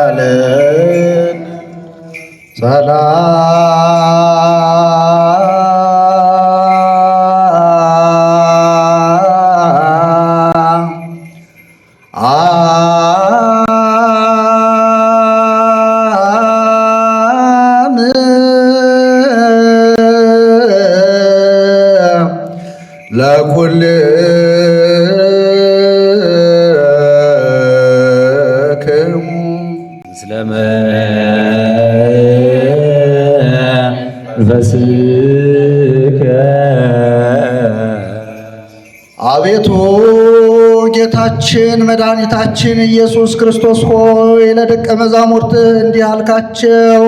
ተሳለን ለኩል አቤቱ ጌታችን መድኃኒታችን ኢየሱስ ክርስቶስ ሆይ ለደቀ መዛሙርት እንዲህ አልካቸው፣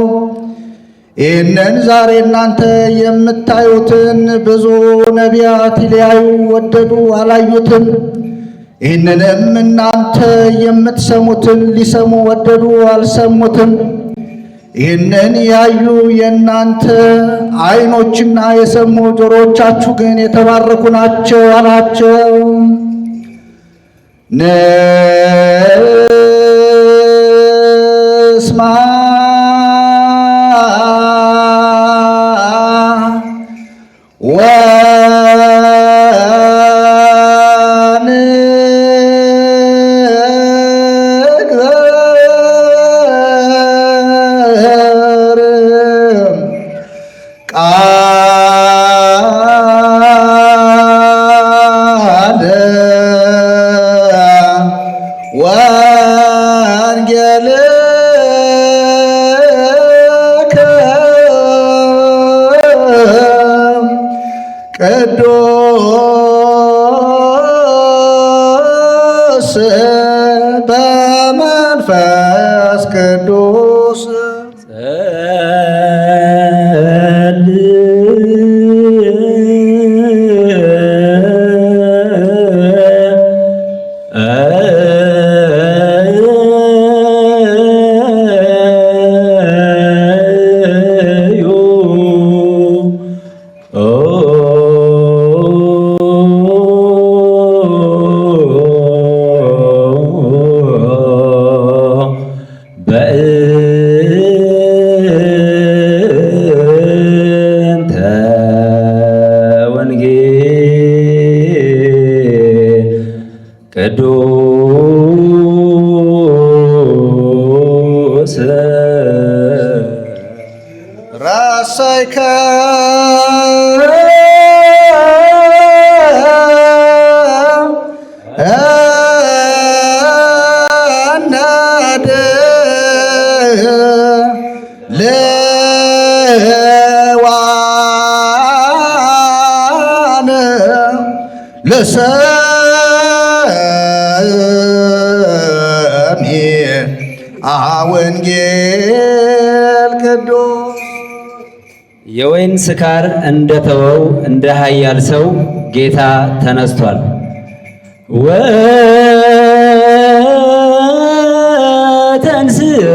ይህንን ዛሬ እናንተ የምታዩትን ብዙ ነቢያት ሊያዩ ወደዱ፣ አላዩትም። ይህንንም እናንተ የምትሰሙትን ሊሰሙ ወደዱ፣ አልሰሙትም። ይህንን ያዩ የእናንተ ዓይኖችና የሰሙ ጆሮቻችሁ ግን የተባረኩ ናቸው አላቸው። ንስማ ቅዱስ በመንፈስ ቅዱስ ቅዱስ ራሳይከ አናደ ለዋነ ወንጌል ቅዱስ የወይን ስካር እንደተወው እንደ ኃያል ሰው ጌታ ተነስቷል። ወተንሥአ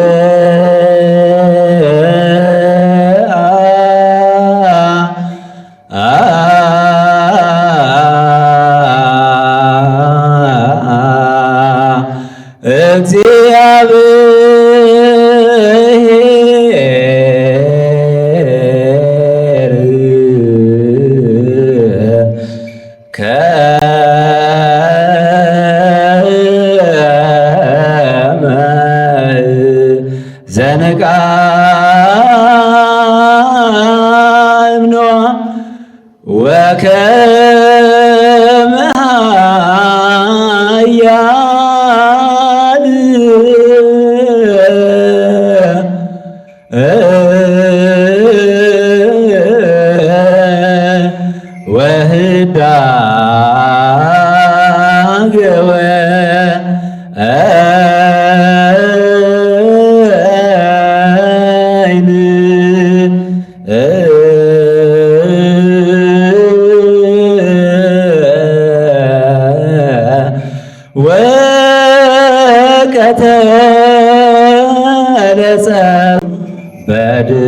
ወቀተለ ጸብ በድሬው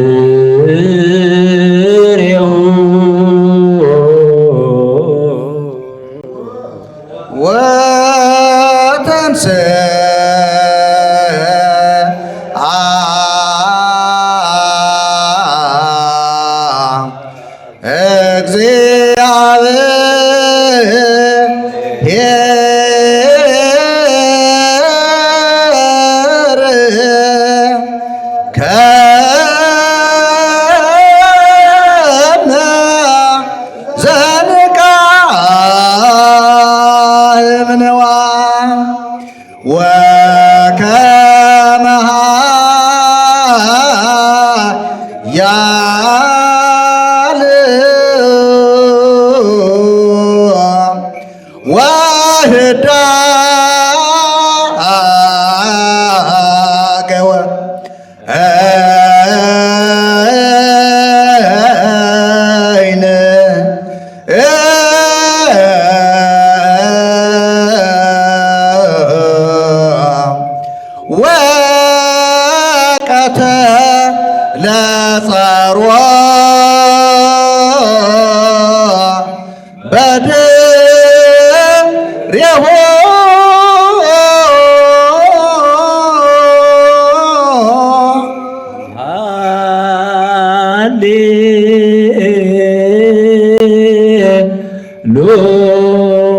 ለጸርዋ በድሬሁ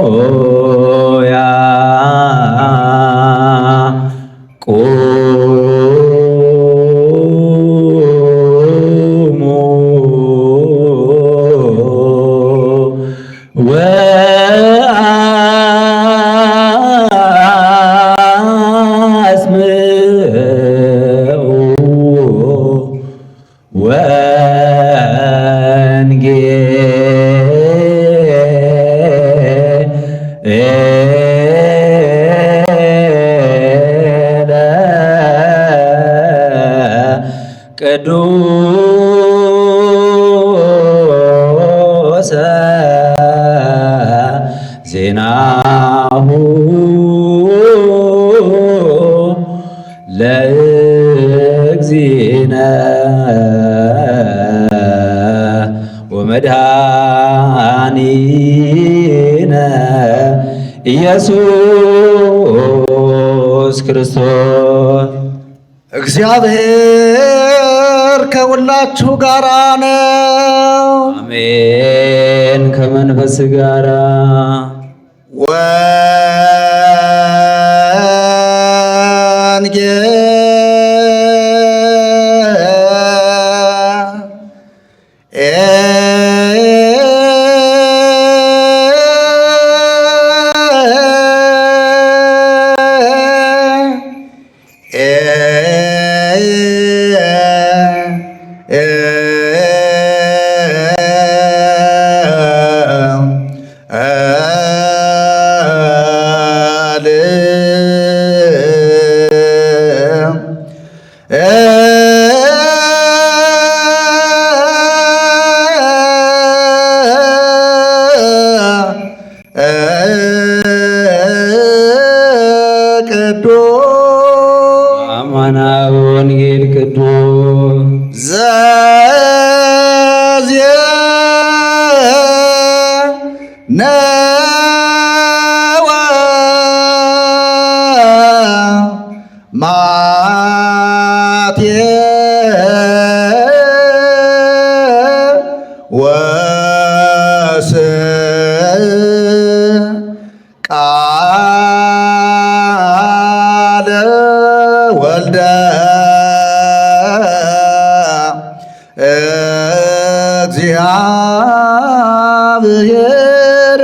ሃሌሉያ ቅዱሰ ዜናሁ ለእግዚእነ ወመድኃኒነ ኢየሱስ ክርስቶስ። እግዚአብሔር ከሁላችሁ ጋራ ነው። አሜን። ከመንፈስ ጋራ አማናዊ ወንጌል ቅዱስ ዘዜነወ ማቴዎስ ቃለ ወልደ እግዚአብሔር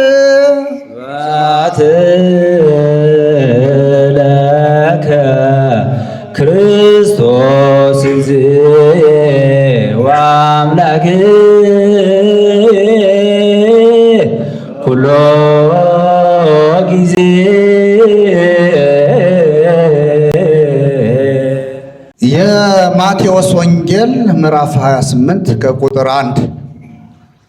ስብሐት ለከ ክርስቶስ እግዚእ ወአምላክ ኩሎ ጊዜ የማቴዎስ ወንጌል ምዕራፍ 28 ከቁጥር 1።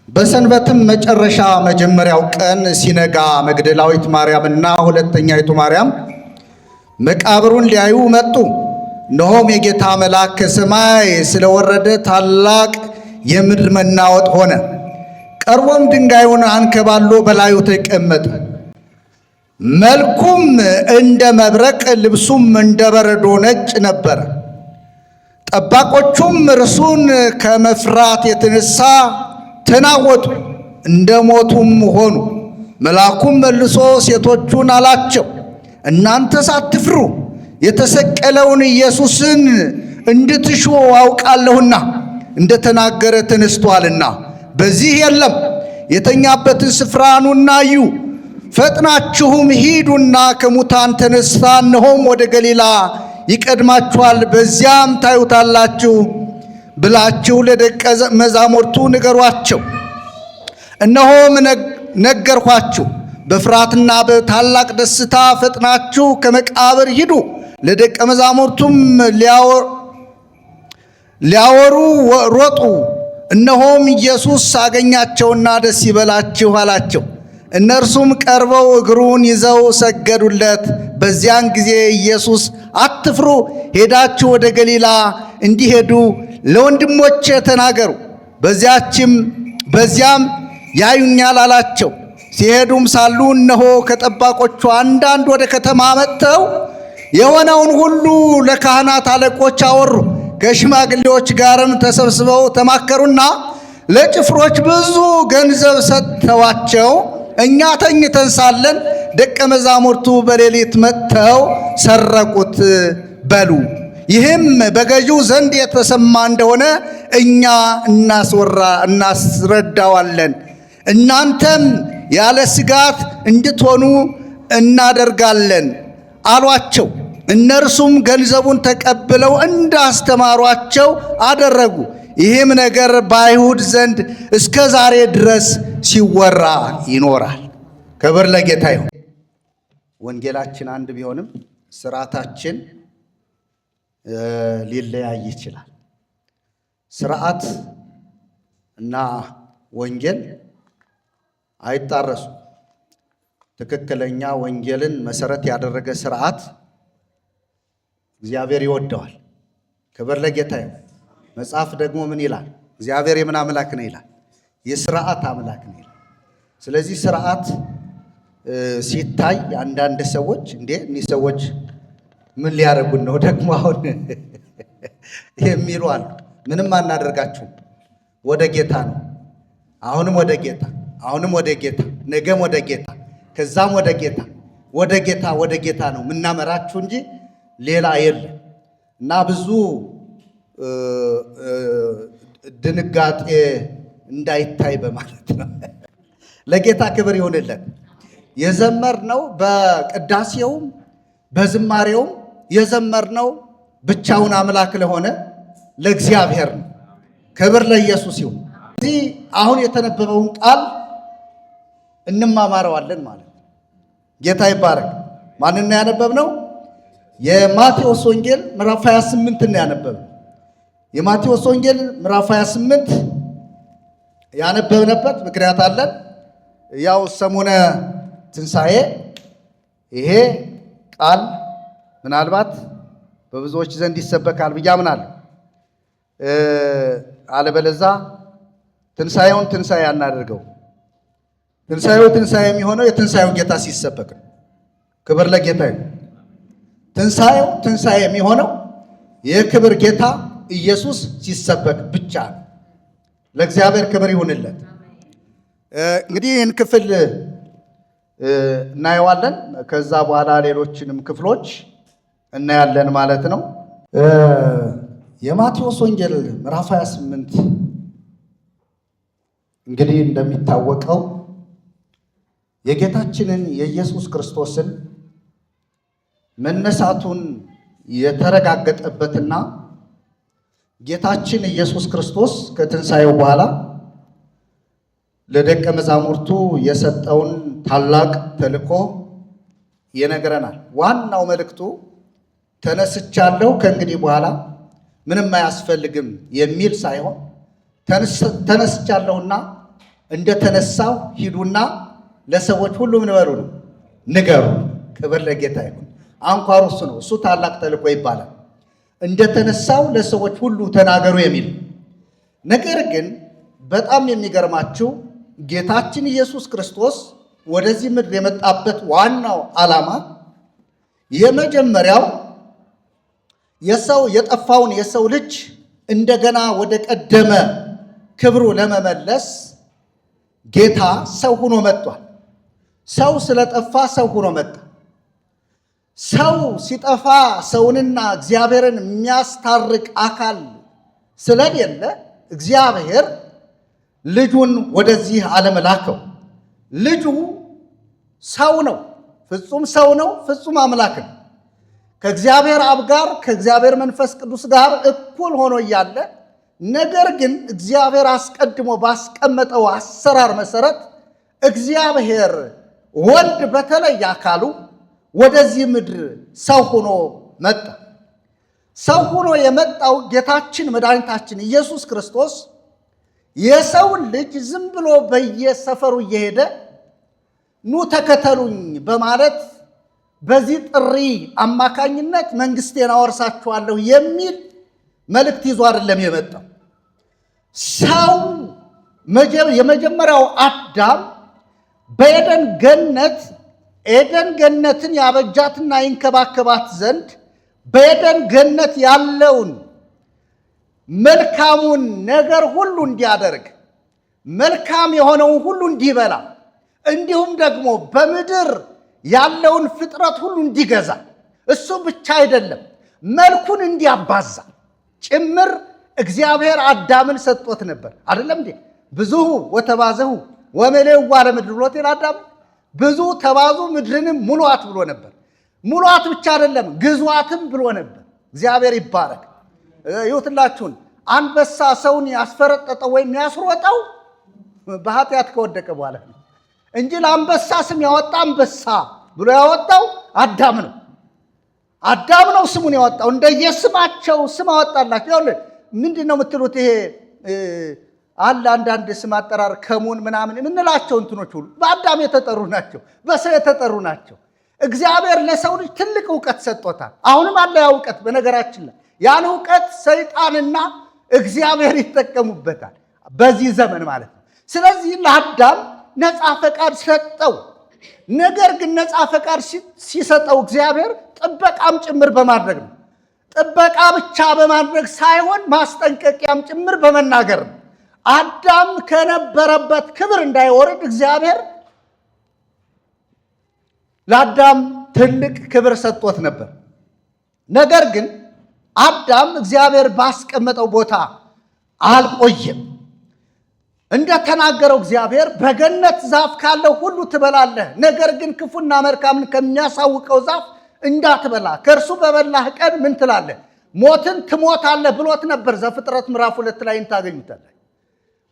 በሰንበትም መጨረሻ መጀመሪያው ቀን ሲነጋ መግደላዊት ማርያምና ሁለተኛይቱ ማርያም መቃብሩን ሊያዩ መጡ። እነሆም የጌታ መልአክ ከሰማይ ስለወረደ ታላቅ የምድር መናወጥ ሆነ። ቀርቦም ድንጋዩን አንከባሎ በላዩ ተቀመጠ። መልኩም እንደ መብረቅ፣ ልብሱም እንደ በረዶ ነጭ ነበረ። ጠባቆቹም እርሱን ከመፍራት የተነሳ ተናወጡ፣ እንደ ሞቱም ሆኑ። መልአኩም መልሶ ሴቶቹን አላቸው፣ እናንተስ አትፍሩ፣ የተሰቀለውን ኢየሱስን እንድትሹ አውቃለሁና እንደተናገረ ተነስቶአልና በዚህ የለም። የተኛበትን ስፍራ ኑና እዩ። ፈጥናችሁም ሂዱና ከሙታን ተነሳ፣ እነሆም ወደ ገሊላ ይቀድማችኋል፣ በዚያም ታዩታላችሁ ብላችሁ ለደቀ መዛሙርቱ ንገሯቸው። እነሆም ነገርኳችሁ። በፍርሃትና በታላቅ ደስታ ፈጥናችሁ ከመቃብር ሂዱ። ለደቀ መዛሙርቱም ሊያወሩ ሮጡ። እነሆም ኢየሱስ አገኛቸውና ደስ ይበላችሁ አላቸው። እነርሱም ቀርበው እግሩን ይዘው ሰገዱለት። በዚያን ጊዜ ኢየሱስ አትፍሩ፣ ሄዳችሁ ወደ ገሊላ እንዲሄዱ ለወንድሞቼ ተናገሩ፣ በዚያም ያዩኛል አላቸው። ሲሄዱም ሳሉ እነሆ ከጠባቆቹ አንዳንድ ወደ ከተማ መጥተው የሆነውን ሁሉ ለካህናት አለቆች አወሩ። ከሽማግሌዎች ጋርም ተሰብስበው ተማከሩና ለጭፍሮች ብዙ ገንዘብ ሰጥተዋቸው እኛ ተኝተን ሳለን ደቀ መዛሙርቱ በሌሊት መጥተው ሰረቁት በሉ። ይህም በገዢው ዘንድ የተሰማ እንደሆነ እኛ እናስረዳዋለን፣ እናንተም ያለ ስጋት እንድትሆኑ እናደርጋለን አሏቸው። እነርሱም ገንዘቡን ተቀብለው እንዳስተማሯቸው አደረጉ። ይህም ነገር በአይሁድ ዘንድ እስከ ዛሬ ድረስ ሲወራ ይኖራል። ክብር ለጌታ ይሁን። ወንጌላችን አንድ ቢሆንም ስርዓታችን ሊለያይ ይችላል። ስርዓት እና ወንጌል አይጣረሱም። ትክክለኛ ወንጌልን መሰረት ያደረገ ስርዓት እግዚአብሔር ይወደዋል። ክብር ለጌታ ይሁን። መጽሐፍ ደግሞ ምን ይላል? እግዚአብሔር የምን አምላክ ነው ይላል? የስርዓት አምላክ ነው ይላል። ስለዚህ ስርዓት ሲታይ አንዳንድ ሰዎች እኒህ ሰዎች ምን ሊያደርጉን ነው ደግሞ አሁን የሚሉ አሉ። ምንም አናደርጋችሁም፣ ወደ ጌታ ነው። አሁንም ወደ ጌታ፣ አሁንም ወደ ጌታ፣ ነገም ወደ ጌታ፣ ከዛም ወደ ጌታ፣ ወደ ጌታ፣ ወደ ጌታ ነው ምናመራችሁ እንጂ ሌላ የለም። እና ብዙ ድንጋጤ እንዳይታይ በማለት ነው። ለጌታ ክብር ይሁንለት። የዘመርነው በቅዳሴውም በዝማሬውም የዘመርነው ብቻውን አምላክ ለሆነ ለእግዚአብሔር ነው። ክብር ለኢየሱስ ይሁን። እዚህ አሁን የተነበበውን ቃል እንማማረዋለን ማለት ነው። ጌታ ይባረክ። ማንን ያነበብነው? የማቴዎስ ወንጌል ምዕራፍ 28 ነው ያነበብነው። የማቴዎስ ወንጌል ምዕራፍ 28 ያነበብነበት ምክንያት አለን። ያው ሰሙነ ትንሣኤ ይሄ ቃል ምናልባት በብዙዎች ዘንድ ይሰበካል ብዬ አምናለሁ። አለበለዛ ትንሣኤውን ትንሣኤ አናደርገው። ትንሣኤው ትንሣኤ የሚሆነው የትንሣኤው ጌታ ሲሰበክ ነው። ክብር ለጌታ ይሁን። ትንሣኤው ትንሣኤ የሚሆነው የክብር ጌታ ኢየሱስ ሲሰበክ ብቻ ነው። ለእግዚአብሔር ክብር ይሁንለት። እንግዲህ ይህን ክፍል እናየዋለን። ከዛ በኋላ ሌሎችንም ክፍሎች እናያለን ማለት ነው። የማቴዎስ ወንጌል ምዕራፍ 28 እንግዲህ እንደሚታወቀው የጌታችንን የኢየሱስ ክርስቶስን መነሳቱን የተረጋገጠበትና ጌታችን ኢየሱስ ክርስቶስ ከትንሣኤው በኋላ ለደቀ መዛሙርቱ የሰጠውን ታላቅ ተልእኮ ይነግረናል። ዋናው መልእክቱ ተነስቻለሁ፣ ከእንግዲህ በኋላ ምንም አያስፈልግም የሚል ሳይሆን ተነስቻለሁና እንደተነሳው ሂዱና ለሰዎች ሁሉ ምን በሉ ነው ንገሩ። ክብር ለጌታ ይሁን። አንኳሩ እሱ ነው። እሱ ታላቅ ተልእኮ ይባላል። እንደተነሳው ለሰዎች ሁሉ ተናገሩ የሚል። ነገር ግን በጣም የሚገርማችሁ ጌታችን ኢየሱስ ክርስቶስ ወደዚህ ምድር የመጣበት ዋናው ዓላማ የመጀመሪያው የጠፋውን የሰው ልጅ እንደገና ወደ ቀደመ ክብሩ ለመመለስ ጌታ ሰው ሆኖ መጥቷል። ሰው ስለጠፋ ሰው ሆኖ መጣ። ሰው ሲጠፋ ሰውንና እግዚአብሔርን የሚያስታርቅ አካል ስለሌለ እግዚአብሔር ልጁን ወደዚህ ዓለም ላከው። ልጁ ሰው ነው፣ ፍጹም ሰው ነው፣ ፍጹም አምላክ ነው። ከእግዚአብሔር አብ ጋር ከእግዚአብሔር መንፈስ ቅዱስ ጋር እኩል ሆኖ እያለ ነገር ግን እግዚአብሔር አስቀድሞ ባስቀመጠው አሰራር መሰረት እግዚአብሔር ወልድ በተለየ አካሉ ወደዚህ ምድር ሰው ሆኖ መጣ። ሰው ሆኖ የመጣው ጌታችን መድኃኒታችን ኢየሱስ ክርስቶስ የሰውን ልጅ ዝም ብሎ በየሰፈሩ እየሄደ ኑ ተከተሉኝ በማለት በዚህ ጥሪ አማካኝነት መንግስቴን አወርሳችኋለሁ የሚል መልእክት ይዞ አይደለም የመጣው። ሰው የመጀመሪያው አዳም በኤደን ገነት ኤደን ገነትን ያበጃትና ይንከባከባት ዘንድ በኤደን ገነት ያለውን መልካሙን ነገር ሁሉ እንዲያደርግ መልካም የሆነውን ሁሉ እንዲበላ እንዲሁም ደግሞ በምድር ያለውን ፍጥረት ሁሉ እንዲገዛ እሱ ብቻ አይደለም መልኩን እንዲያባዛ ጭምር እግዚአብሔር አዳምን ሰጥቶት ነበር። አይደለም እንዴ? ብዙሁ ወተባዘሁ ወመሌዋ ለምድር ብሎት አዳም ብዙ ተባዙ ምድርንም ሙሏት ብሎ ነበር። ሙሏት ብቻ አይደለም ግዟትም ብሎ ነበር። እግዚአብሔር ይባረክ። ይውትላችሁን አንበሳ ሰውን ያስፈረጠጠው ወይም ያስሮጠው በኃጢአት ከወደቀ በኋላ ነው እንጂ ለአንበሳ ስም ያወጣ አንበሳ ብሎ ያወጣው አዳም ነው። አዳም ነው ስሙን ያወጣው። እንደየስማቸው ስም አወጣላቸው። ያው ምንድነው የምትሉት? ይሄ አለ አንዳንድ ስም አጠራር ከሙን ምናምን የምንላቸው እንትኖች ሁሉ በአዳም የተጠሩ ናቸው፣ በሰው የተጠሩ ናቸው። እግዚአብሔር ለሰው ልጅ ትልቅ እውቀት ሰጥቶታል። አሁንም አለ ያ እውቀት። በነገራችን ላይ ያን እውቀት ሰይጣንና እግዚአብሔር ይጠቀሙበታል በዚህ ዘመን ማለት ነው። ስለዚህ ለአዳም ነፃ ፈቃድ ሰጠው። ነገር ግን ነፃ ፈቃድ ሲሰጠው እግዚአብሔር ጥበቃም ጭምር በማድረግ ነው። ጥበቃ ብቻ በማድረግ ሳይሆን ማስጠንቀቂያም ጭምር በመናገር ነው። አዳም ከነበረበት ክብር እንዳይወርድ እግዚአብሔር ለአዳም ትልቅ ክብር ሰጥቶት ነበር። ነገር ግን አዳም እግዚአብሔር ባስቀመጠው ቦታ አልቆየም። እንደተናገረው እግዚአብሔር በገነት ዛፍ ካለው ሁሉ ትበላለህ፣ ነገር ግን ክፉና መልካምን ከሚያሳውቀው ዛፍ እንዳትበላ፣ ከእርሱ በበላህ ቀን ምን ትላለህ? ሞትን ትሞታለህ ብሎት ነበር። ዘፍጥረት ምዕራፍ 2 ላይ ታገኙታለህ።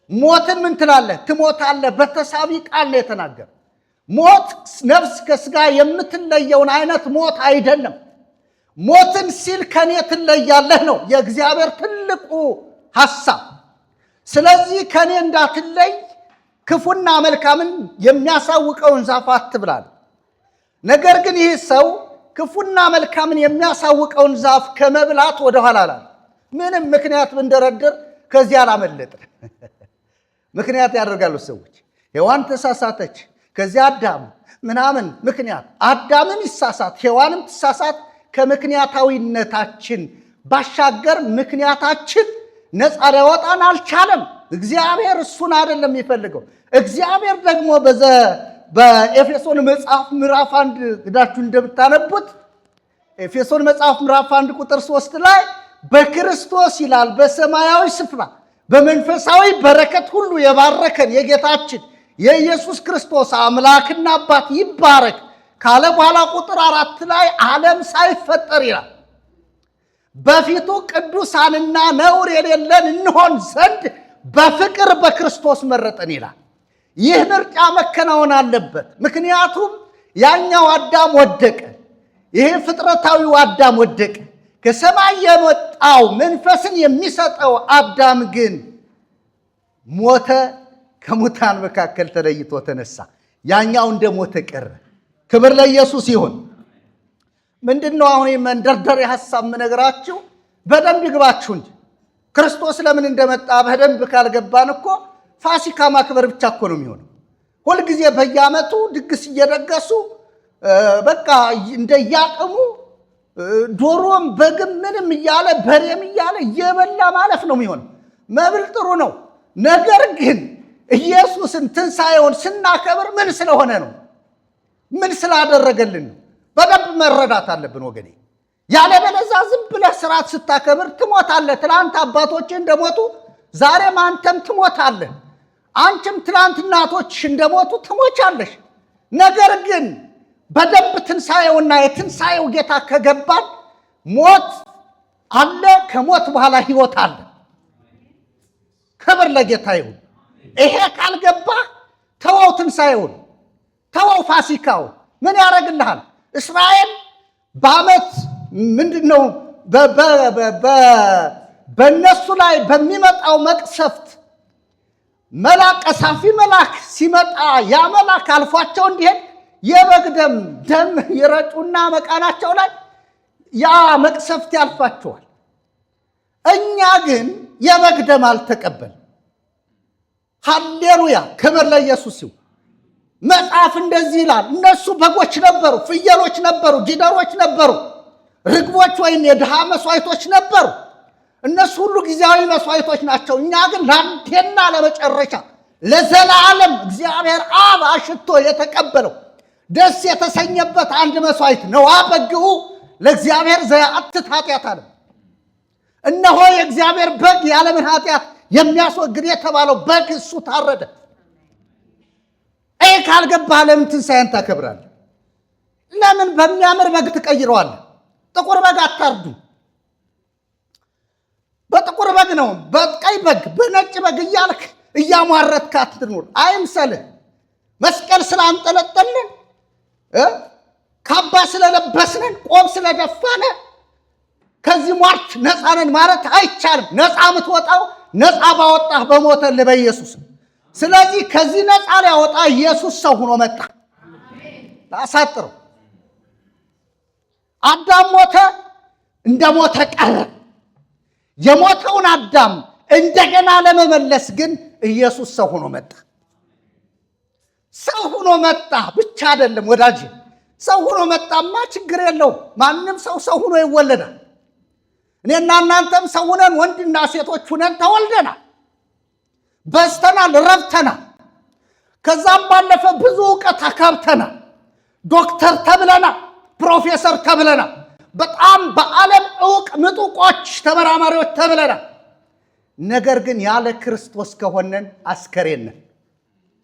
ሞትን ምን ትላለህ? ትሞታለህ። በተሳቢ ቃል ነው የተናገረ። ሞት ነፍስ ከስጋ የምትለየውን አይነት ሞት አይደለም። ሞትን ሲል ከኔ ትለያለህ ነው የእግዚአብሔር ትልቁ ሐሳብ። ስለዚህ ከኔ እንዳትለይ ክፉና መልካምን የሚያሳውቀውን ዛፍ አትብላል። ነገር ግን ይህ ሰው ክፉና መልካምን የሚያሳውቀውን ዛፍ ከመብላት ወደኋላ አላለ። ምንም ምክንያት ብንደረድር ከዚህ አላመለጠ። ምክንያት ያደርጋሉ ሰዎች። ሔዋን ተሳሳተች፣ ከዚያ አዳም ምናምን ምክንያት አዳምም ይሳሳት ሔዋንም ትሳሳት። ከምክንያታዊነታችን ባሻገር ምክንያታችን ነፃ ሊያወጣን አልቻለም። እግዚአብሔር እሱን አይደለም የሚፈልገው። እግዚአብሔር ደግሞ በኤፌሶን መጽሐፍ ምዕራፍ 1 ሄዳችሁ እንደምታነቡት ኤፌሶን መጽሐፍ ምዕራፍ 1 ቁጥር 3 ላይ በክርስቶስ ይላል በሰማያዊ ስፍራ በመንፈሳዊ በረከት ሁሉ የባረከን የጌታችን የኢየሱስ ክርስቶስ አምላክና አባት ይባረክ ካለ በኋላ ቁጥር 4 ላይ ዓለም ሳይፈጠር ይላል በፊቱ ቅዱሳንና ነውር የሌለን እንሆን ዘንድ በፍቅር በክርስቶስ መረጠን ይላል። ይህ ምርጫ መከናወን አለበት። ምክንያቱም ያኛው አዳም ወደቀ፣ ይሄ ፍጥረታዊው አዳም ወደቀ። ከሰማይ የመጣው መንፈስን የሚሰጠው አዳም ግን ሞተ፣ ከሙታን መካከል ተለይቶ ተነሳ። ያኛው እንደ ሞተ ቀረ። ክብር ለኢየሱስ ይሁን። ምንድነው አሁን መንደርደሪያ ሐሳብ የምነግራችሁ? በደንብ ይግባችሁ እንጂ ክርስቶስ ለምን እንደመጣ በደንብ ካልገባን እኮ ፋሲካ ማክበር ብቻ እኮ ነው የሚሆነው። ሁልጊዜ በየዓመቱ ድግስ እየደገሱ በቃ እንደያቀሙ ዶሮም በግም ምንም እያለ በሬም እያለ እየበላ ማለፍ ነው የሚሆነው። መብል ጥሩ ነው። ነገር ግን ኢየሱስን ትንሣኤውን ስናከብር ምን ስለሆነ ነው? ምን ስላደረገልን ነው? በደንብ መረዳት አለብን ወገኔ። ያለበለዚያ ዝም ብለህ ስርዓት ስታከብር ትሞታለህ። ትላንት አባቶችህ እንደሞቱ ዛሬም አንተም ትሞታለህ። አንቺም ትላንት እናቶችሽ እንደሞቱ ትሞቻለሽ። ነገር ግን በደንብ ትንሣኤውና የትንሣኤው ጌታ ከገባን ሞት አለ፣ ከሞት በኋላ ሕይወት አለ። ክብር ለጌታ ይሁን። ይሄ ካልገባ ተወው፣ ትንሣኤውን ተወው፣ ፋሲካውን ምን ያደርግልሃል? እስራኤል በዓመት ምንድነው በእነሱ ላይ በሚመጣው መቅሰፍት መልአክ ቀሳፊ መልአክ ሲመጣ ያ መልአክ አልፏቸው እንዲሄድ የበግ ደም ይረጩና መቃናቸው ላይ ያ መቅሰፍት ያልፋቸዋል። እኛ ግን የበግ ደም አልተቀበልም። ሃሌሉያ! ክብር ለኢየሱስ ይሁን። መጽሐፍ እንደዚህ ይላል፣ እነሱ በጎች ነበሩ፣ ፍየሎች ነበሩ፣ ጊደሮች ነበሩ፣ ርግቦች ወይም የድሃ መስዋዕቶች ነበሩ። እነሱ ሁሉ ጊዜያዊ መስዋዕቶች ናቸው። እኛ ግን ለአንዴና ለመጨረሻ ለዘላለም እግዚአብሔር አብ አሽቶ የተቀበለው ደስ የተሰኘበት አንድ መስዋዕት ነው። በግዑ ለእግዚአብሔር ዘያአትት ኃጢአት አለ። እነሆ የእግዚአብሔር በግ የዓለምን ኃጢአት የሚያስወግድ የተባለው በግ እሱ ታረደ። ይህ ካልገባህ ለምን ትንሣኤን ታከብራለህ? ለምን በሚያምር በግ ትቀይረዋለህ? ጥቁር በግ አታርዱ። በጥቁር በግ ነው፣ በቀይ በግ፣ በነጭ በግ እያልክ እያሟረትክ አትኑር። አይምሰልህ። መስቀል ስላንጠለጠልን፣ ካባ ስለለበስንን፣ ቆብ ስለደፋነ ከዚህ ሟርት ነፃ ነን ማለት አይቻልም። ነፃ የምትወጣው ነፃ ባወጣህ በሞተልህ በኢየሱስ። ስለዚህ ከዚህ ነፃ ሊያወጣ ኢየሱስ ሰው ሆኖ መጣ። ላሳጥረው፣ አዳም ሞተ፣ እንደ ሞተ ቀረ። የሞተውን አዳም እንደገና ለመመለስ ግን ኢየሱስ ሰው ሆኖ መጣ። ሰው ሆኖ መጣ ብቻ አይደለም ወዳጅ፣ ሰው ሆኖ መጣማ ችግር የለውም። ማንም ሰው ሆኖ ይወለዳል። እኔና እናንተም ሰው ሆነን ወንድና ሴቶች ሆነን ተወልደናል፣ በዝተናል፣ ረብተናል። ከዛም ባለፈ ብዙ ዕውቀት አካብተናል። ዶክተር ተብለናል፣ ፕሮፌሰር ተብለናል። በጣም በዓለም ዕውቅ ምጡቆች ተመራማሪዎች ተብለናል። ነገር ግን ያለ ክርስቶስ ከሆነን አስከሬን ነን፣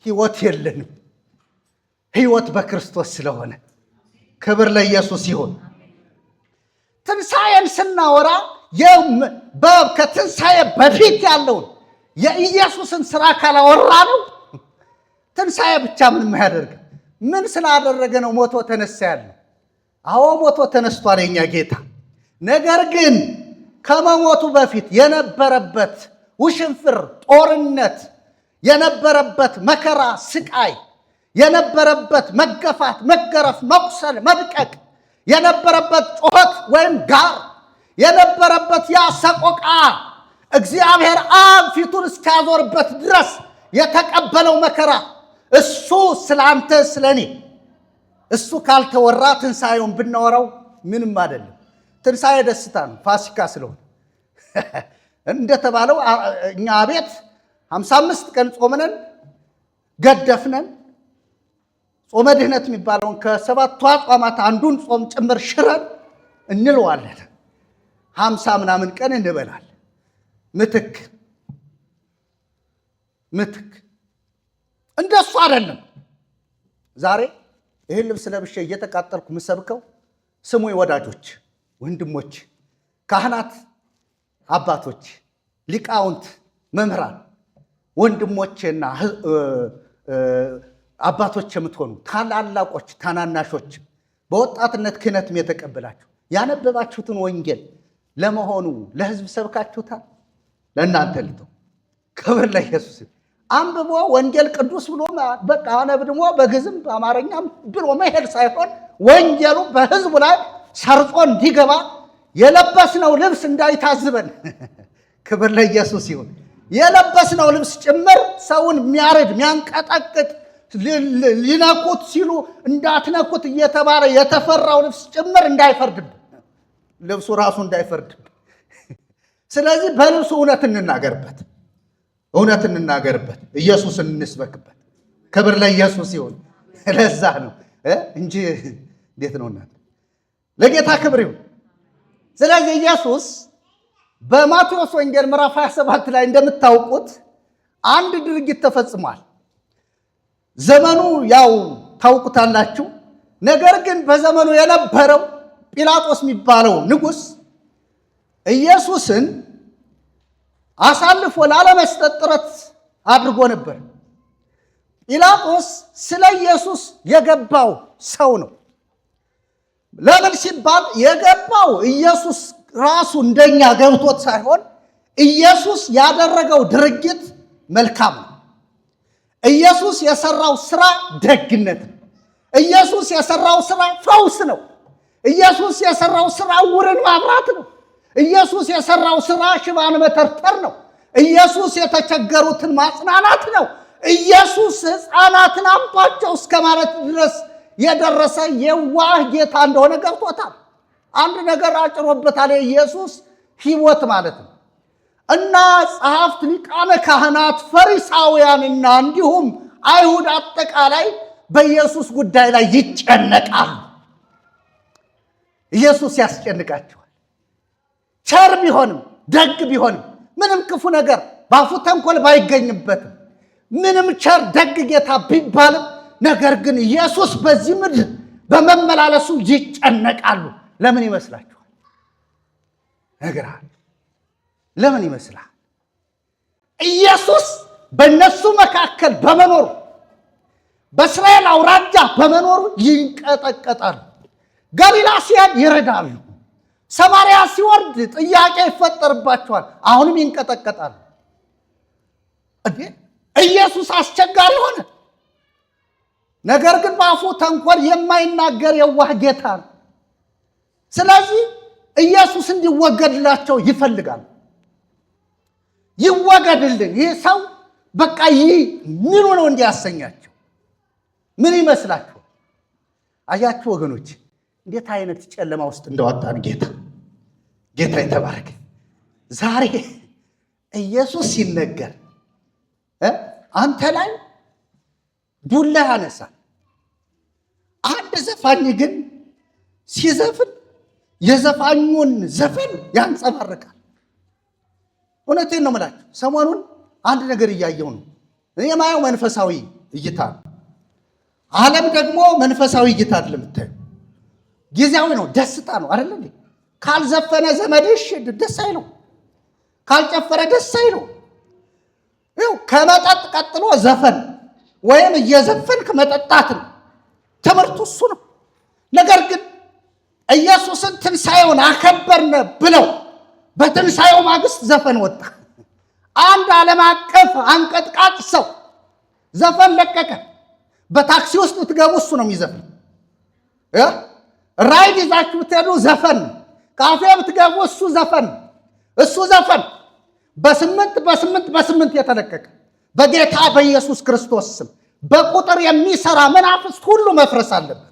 ሕይወት የለንም። ሕይወት በክርስቶስ ስለሆነ ክብር ለኢየሱስ ይሁን። ትንሣኤን ስናወራ ከትንሣኤ በፊት ያለውን የኢየሱስን ሥራ ካላወራ ነው ትንሣኤ ብቻ ምንም አያደርግም። ምን ስላደረገ ነው ሞቶ ተነሳ ያለው? አዎ ሞቶ ተነስቷል የኛ ጌታ። ነገር ግን ከመሞቱ በፊት የነበረበት ውሽንፍር፣ ጦርነት፣ የነበረበት መከራ፣ ስቃይ፣ የነበረበት መገፋት፣ መገረፍ፣ መቁሰል፣ መድቀቅ፣ የነበረበት ጩኸት ወይም ጋር፣ የነበረበት ያ ሰቆቃ እግዚአብሔር አብ ፊቱን እስኪያዞርበት ድረስ የተቀበለው መከራ እሱ ስላንተ ስለኔ እሱ ካልተወራ ትንሣኤውን ብናወራው ምንም አይደለም። ትንሣኤ ደስታ ነው፣ ፋሲካ ስለሆነ እንደተባለው እኛ ቤት 55 ቀን ጾምነን ገደፍነን ጾመ ድህነት የሚባለውን ከሰባቱ አጽዋማት አንዱን ጾም ጭምር ሽረን እንለዋለን። 50 ምናምን ቀን እንበላለን። ምትክ እንደሱ አይደለም። ዛሬ ይህን ልብስ ለብሼ እየተቃጠልኩ ምሰብከው ስሙኝ ወዳጆች፣ ወንድሞች፣ ካህናት፣ አባቶች፣ ሊቃውንት፣ መምህራን፣ ወንድሞቼና አባቶች የምትሆኑ ታላላቆች፣ ታናናሾች፣ በወጣትነት ክህነትም የተቀበላችሁ ያነበባችሁትን ወንጌል ለመሆኑ ለሕዝብ ሰብካችሁታል? ለእናንተ ልተው። ክብር ለኢየሱስ። አንብቦ ወንጌል ቅዱስ ብሎ በቃ አነብድሞ በግዕዝም በአማርኛም ብሎ መሄድ ሳይሆን ወንጌሉ በሕዝቡ ላይ ሰርጾ እንዲገባ የለበስነው ልብስ እንዳይታዝበን ክብር ለኢየሱስ ይሁን። የለበስነው ልብስ ጭምር ሰውን የሚያርድ የሚያንቀጠቅጥ ሊነኩት ሲሉ እንዳትነኩት እየተባለ የተፈራው ልብስ ጭምር እንዳይፈርድብን፣ ልብሱ ራሱ እንዳይፈርድብን። ስለዚህ በልብሱ እውነት እንናገርበት፣ እውነት እንናገርበት፣ ኢየሱስን እንስበክበት። ክብር ለኢየሱስ ይሁን። ለዛ ነው እንጂ እንዴት ነው እናንተ? ለጌታ ክብር ይሁን። ስለዚህ ኢየሱስ በማቴዎስ ወንጌል ምዕራፍ 27 ላይ እንደምታውቁት አንድ ድርጊት ተፈጽሟል። ዘመኑ ያው ታውቁታላችሁ። ነገር ግን በዘመኑ የነበረው ጲላጦስ የሚባለው ንጉሥ ኢየሱስን አሳልፎ ላለመስጠት ጥረት አድርጎ ነበር። ጲላጦስ ስለ ኢየሱስ የገባው ሰው ነው። ለምን ሲባል የገባው ኢየሱስ ራሱ እንደኛ ገብቶት ሳይሆን ኢየሱስ ያደረገው ድርጊት መልካም ነው። ኢየሱስ የሰራው ስራ ደግነት ነው። ኢየሱስ የሰራው ስራ ፈውስ ነው። ኢየሱስ የሰራው ስራ ዕውርን ማብራት ነው። ኢየሱስ የሰራው ስራ ሽባን መተርተር ነው። ኢየሱስ የተቸገሩትን ማጽናናት ነው። ኢየሱስ ሕፃናትን አምጧቸው እስከ ማለት ድረስ የደረሰ የዋህ ጌታ እንደሆነ ገብቶታል። አንድ ነገር አጭሮበታል። የኢየሱስ ሕይወት ማለት ነው። እና ጸሐፍት፣ ሊቃነ ካህናት፣ ፈሪሳውያንና እንዲሁም አይሁድ አጠቃላይ በኢየሱስ ጉዳይ ላይ ይጨነቃሉ። ኢየሱስ ያስጨንቃቸዋል። ቸር ቢሆንም ደግ ቢሆንም ምንም ክፉ ነገር ባፉ ተንኮል ባይገኝበትም ምንም ቸር ደግ ጌታ ቢባልም ነገር ግን ኢየሱስ በዚህ ምድር በመመላለሱ ይጨነቃሉ። ለምን ይመስላችኋል? ነግራል። ለምን ይመስላል? ኢየሱስ በእነሱ መካከል በመኖሩ በእስራኤል አውራጃ በመኖሩ ይንቀጠቀጣሉ። ገሊላ ሲሄድ ይረዳሉ። ሰማርያ ሲወርድ ጥያቄ ይፈጠርባቸዋል። አሁንም ይንቀጠቀጣሉ። ኢየሱስ አስቸጋሪ ሆነ። ነገር ግን በአፉ ተንኮል የማይናገር የዋህ ጌታ ነው። ስለዚህ ኢየሱስ እንዲወገድላቸው ይፈልጋል። ይወገድልን ይህ ሰው በቃ ይህ ምኑ ነው እንዲያሰኛቸው? ምን ይመስላችሁ? አያችሁ ወገኖች፣ እንዴት አይነት ጨለማ ውስጥ እንደወጣን ጌታ የተባረከ። ዛሬ ኢየሱስ ሲነገር አንተ ላይ ዱላ ያነሳል። አንድ ዘፋኝ ግን ሲዘፍን የዘፋኙን ዘፈን ያንጸባርቃል። እውነቴን ነው የምላችሁ። ሰሞኑን አንድ ነገር እያየው ነው። እኔ የማየው መንፈሳዊ እይታ ነው። ዓለም ደግሞ መንፈሳዊ እይታ አይደለም የምታየው፣ ጊዜያዊ ነው። ደስታ ነው አይደል እንዴ? ካልዘፈነ ዘመድሽ ደስ አይለው፣ ካልጨፈረ ደስ አይለው። ይኸው ከመጠጥ ቀጥሎ ዘፈን ወይም እየዘፈንክ መጠጣት ነው። ትምህርቱ እሱ ነው። ነገር ግን ኢየሱስን ትንሣኤውን አከበርነ ብለው በትንሣኤው ማግስት ዘፈን ወጣ። አንድ ዓለም አቀፍ አንቀጥቃጭ ሰው ዘፈን ለቀቀ። በታክሲ ውስጥ ብትገቡ እሱ ነው የሚዘፍን። ራይድ ይዛችሁ ብትሄዱ ዘፈን፣ ካፌ ብትገቡ እሱ ዘፈን። በስምንት የተለቀቀ በጌታ በኢየሱስ ክርስቶስ ስም በቁጥር የሚሰራ መናፍስት ሁሉ መፍረስ አለበት።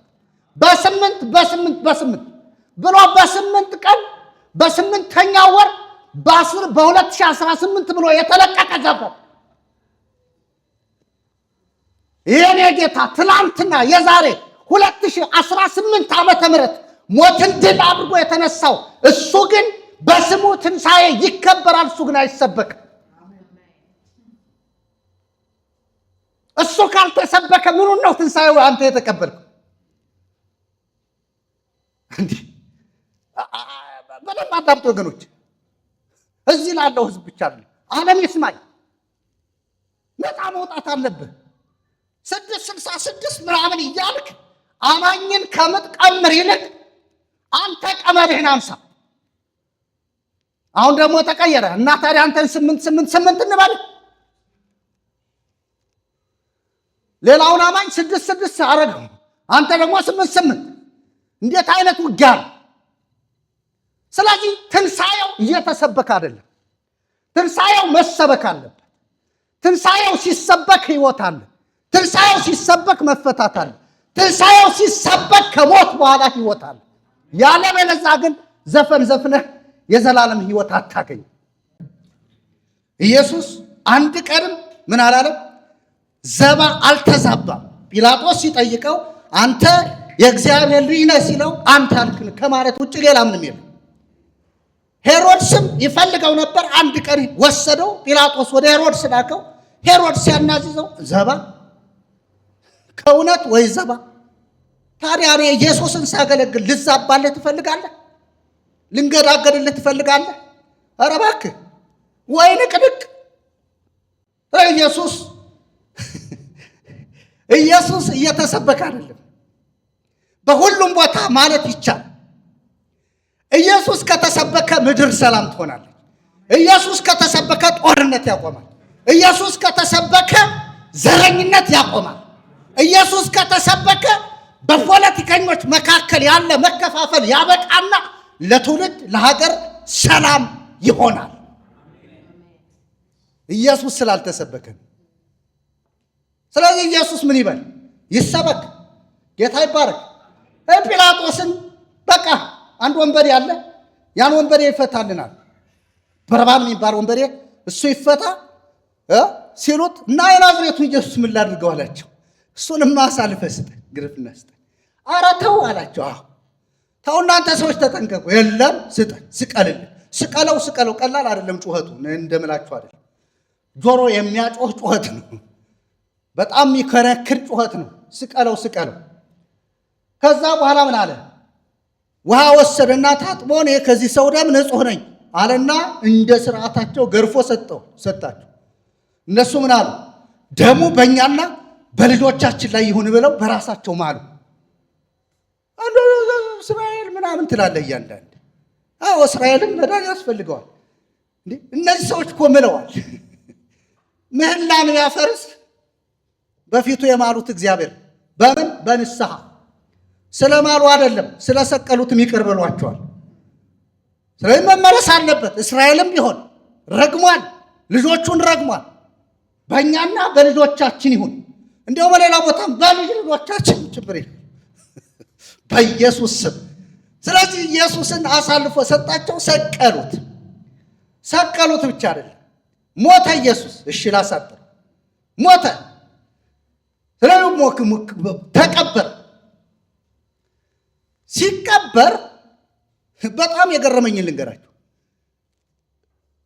በስምንት ብሎ በ8 ቀን በ8ኛ ወር በ2018 ብሎ የተለቀቀ ዘፈን። ይሄን ጌታ ትላንትና የዛሬ 2018 ዓመተ ምህረት ሞትን ድል አድርጎ የተነሳው እሱ ግን በስሙ ትንሣኤ ይከበራል። እሱ ግን አይሰበክም። እሱ ካልተሰበከ ምኑን ነው ትንሣኤው አንተ የተቀበልከው? እንዲህ በደንብ አዳምጡ ወገኖች። እዚህ ላለው ህዝብ ብቻ ነው ዓለም ይስማኝ። ነፃ መውጣት አለብህ። 666 ምናምን እያልክ አማኝን ከምትቀምር ይልቅ አንተ ቀመርህን አንሳ። አሁን ደግሞ ተቀየረ እና ታዲያ አንተን 8 እንበል። ሌላውን አማኝ 6 አረገው፣ አንተ ደግሞ 8። እንዴት አይነት ውጊያ ነው! ስለዚህ ትንሣኤው እየተሰበከ አይደለም። ትንሣኤው መሰበክ አለበት። ትንሣኤው ሲሰበክ ሕይወት አለ። ትንሣኤው ሲሰበክ መፈታት አለ። ትንሣኤው ሲሰበክ ከሞት በኋላ ሕይወት አለ። ያለበለዚያ ግን ዘፈን ዘፍነህ የዘላለም ሕይወት አታገኝ። ኢየሱስ አንድ ቀንም ምን አላለም? ዘባ አልተዛባም። ጲላጦስ ሲጠይቀው አንተ የእግዚአብሔር ልጅ ነህ ሲለው አንተ አልክን ከማለት ውጭ ሌላ ምንም የለም። ሄሮድስም ይፈልገው ነበር። አንድ ቀን ወሰደው። ጲላጦስ ወደ ሄሮድስ ላከው። ሄሮድስ ሲያናዝዘው ዘባ ከእውነት ወይ ዘባ? ታዲያ እኔ ኢየሱስን ሳገለግል ልዛባልህ ትፈልጋለህ? ልንገዳገድልህ ትፈልጋለህ? ኧረ እባክህ ወይ ንቅንቅ። ኢየሱስ እየተሰበከ አይደለም። በሁሉም ቦታ ማለት ይቻላል። ኢየሱስ ከተሰበከ ምድር ሰላም ትሆናለች። ኢየሱስ ከተሰበከ ጦርነት ያቆማል። ኢየሱስ ከተሰበከ ዘረኝነት ያቆማል። ኢየሱስ ከተሰበከ በፖለቲከኞች መካከል ያለ መከፋፈል ያበቃና ለትውልድ ለሀገር ሰላም ይሆናል። ኢየሱስ ስላልተሰበከ። ስለዚህ ኢየሱስ ምን ይበል? ይሰበክ። ጌታ ይባረክ። ጲላጦስን በቃ አንድ ወንበዴ አለ፣ ያን ወንበዴ ይፈታልናል። በርባን የሚባል ወንበዴ እሱ ይፈታ ሲሉት እና የናዝሬቱ ኢየሱስ ምን ላድርገው አላቸው። እሱንማ አሳልፈህ ስጠኝ፣ ግርፍና ስጠኝ። ኧረ ተው አላቸው። አዎ ተው እናንተ ሰዎች ተጠንቀቁ። የለም ስጠኝ፣ ስቀልልህ። ስቀለው ቀላል አይደለም። ጩኸቱ እንደምላችሁ አይደለም። ጆሮ የሚያጮህ ጩኸት ነው። በጣም የሚከረክር ጩኸት ነው። ስቀለው። ከዛ በኋላ ምን አለ? ውሃ ወሰደና ታጥቦ እኔ ከዚህ ሰው ደም ንጹሕ ነኝ አለና እንደ ስርዓታቸው ገርፎ ሰጣቸው። እነሱ ምን አሉ? ደሙ በእኛና በልጆቻችን ላይ ይሁን ብለው በራሳቸው ማሉ። እስራኤል ምናምን ትላለህ እያንዳንድ። አዎ እስራኤልም መዳን ያስፈልገዋል። እነዚህ ሰዎች እኮ ምለዋል። ምህላን ያፈርስ በፊቱ የማሉት እግዚአብሔር በምን? በንስሐ ስለማሉ አይደለም፣ ስለሰቀሉትም ይቅር ብሏቸዋል። ስለዚህ መመለስ አለበት። እስራኤልም ቢሆን ረግሟል፣ ልጆቹን ረግሟል። በእኛና በልጆቻችን ይሁን፣ እንዲያው በሌላ ቦታም በልጆቻችን ጭምር በኢየሱስ ስም። ስለዚህ ኢየሱስን አሳልፎ ሰጣቸው፣ ሰቀሉት ብቻ አይደለም ሞተ። ኢየሱስ እሺ ላሳጥር ሞተ። ስለዚህ ተቀበረ። ሲቀበር በጣም የገረመኝን ልንገራችሁ።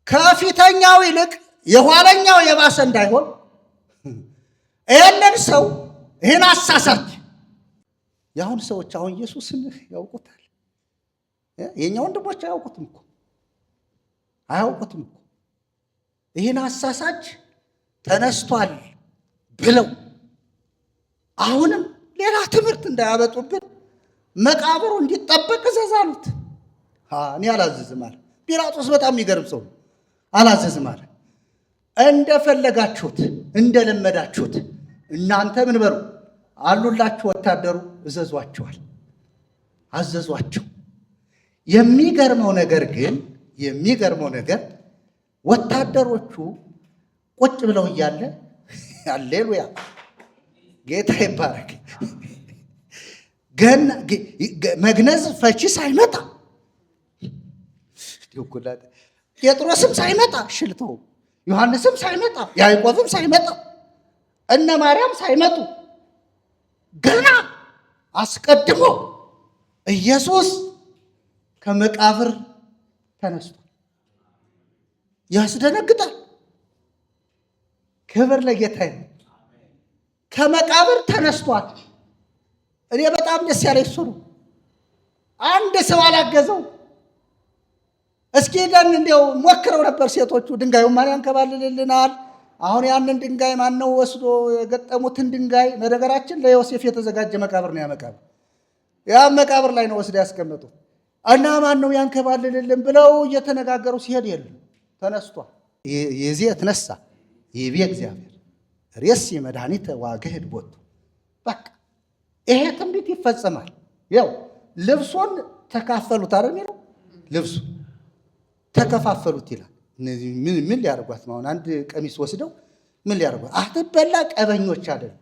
ከፊተኛው ይልቅ የኋለኛው የባሰ እንዳይሆን ይህንን ሰው ይህን አሳሳች የአሁን ሰዎች አሁን ኢየሱስን ያውቁታል። የእኛ ወንድሞች አያውቁትም እኮ ይህን አሳሳች ተነስቷል ብለው አሁንም ሌላ ትምህርት እንዳያበጡብን መቃብሩ እንዲጠበቅ እዘዝ አሉት። እኔ አላዘዝም አለ ጲላጦስ። በጣም የሚገርም ሰው አላዘዝም አለ። እንደፈለጋችሁት እንደለመዳችሁት እናንተ ምን በሩ አሉላችሁ ወታደሩ እዘዟቸዋል፣ አዘዟቸው። የሚገርመው ነገር ወታደሮቹ ቁጭ ብለው እያለ ሃሌሉያ ጌታ ይባረክ፣ ገና መግነዝ ፈቺ ሳይመጣ ጴጥሮስም ሳይመጣ ሽልተው ዮሐንስም ሳይመጣ ያዕቆብም ሳይመጣ እነ ማርያም ሳይመጡ ገና አስቀድሞ ኢየሱስ ከመቃብር ተነስቷል። ያስደነግጣል። ክብር ለጌታ ይሁን። ከመቃብር ተነስቷል። እኔ በጣም ደስ ያለኝ እሱ ነው። አንድ ሰው አላገዘው። እስኪ ደን እንዲያው ሞክረው ነበር ሴቶቹ። ድንጋዩ ማን ያንከባልልልናል? አሁን ያንን ድንጋይ ማን ነው ወስዶ የገጠሙትን ድንጋይ? በነገራችን ለዮሴፍ የተዘጋጀ መቃብር ነው። ያ መቃብር ላይ ነው ወስዶ ያስቀመጡት። እና ማን ነው ያንከባልልልን ብለው እየተነጋገሩ ሲሄድ የለም ተነስቷል። የዚህ ተነሳ ይቤ እግዚአብሔር ሬስ መድኃኒተ ዋግህድ ቦቱ። በቃ ይሄ ትንቢት ይፈጸማል። ያው ልብሱን ተካፈሉት አይደል የሚለው ልብሱ ተከፋፈሉት ይላል። እነዚህ ምን ሊያደርጓት ነው? አንድ ቀሚስ ወስደው ምን ሊያደርጓት? አትበላ ቀበኞች አይደል?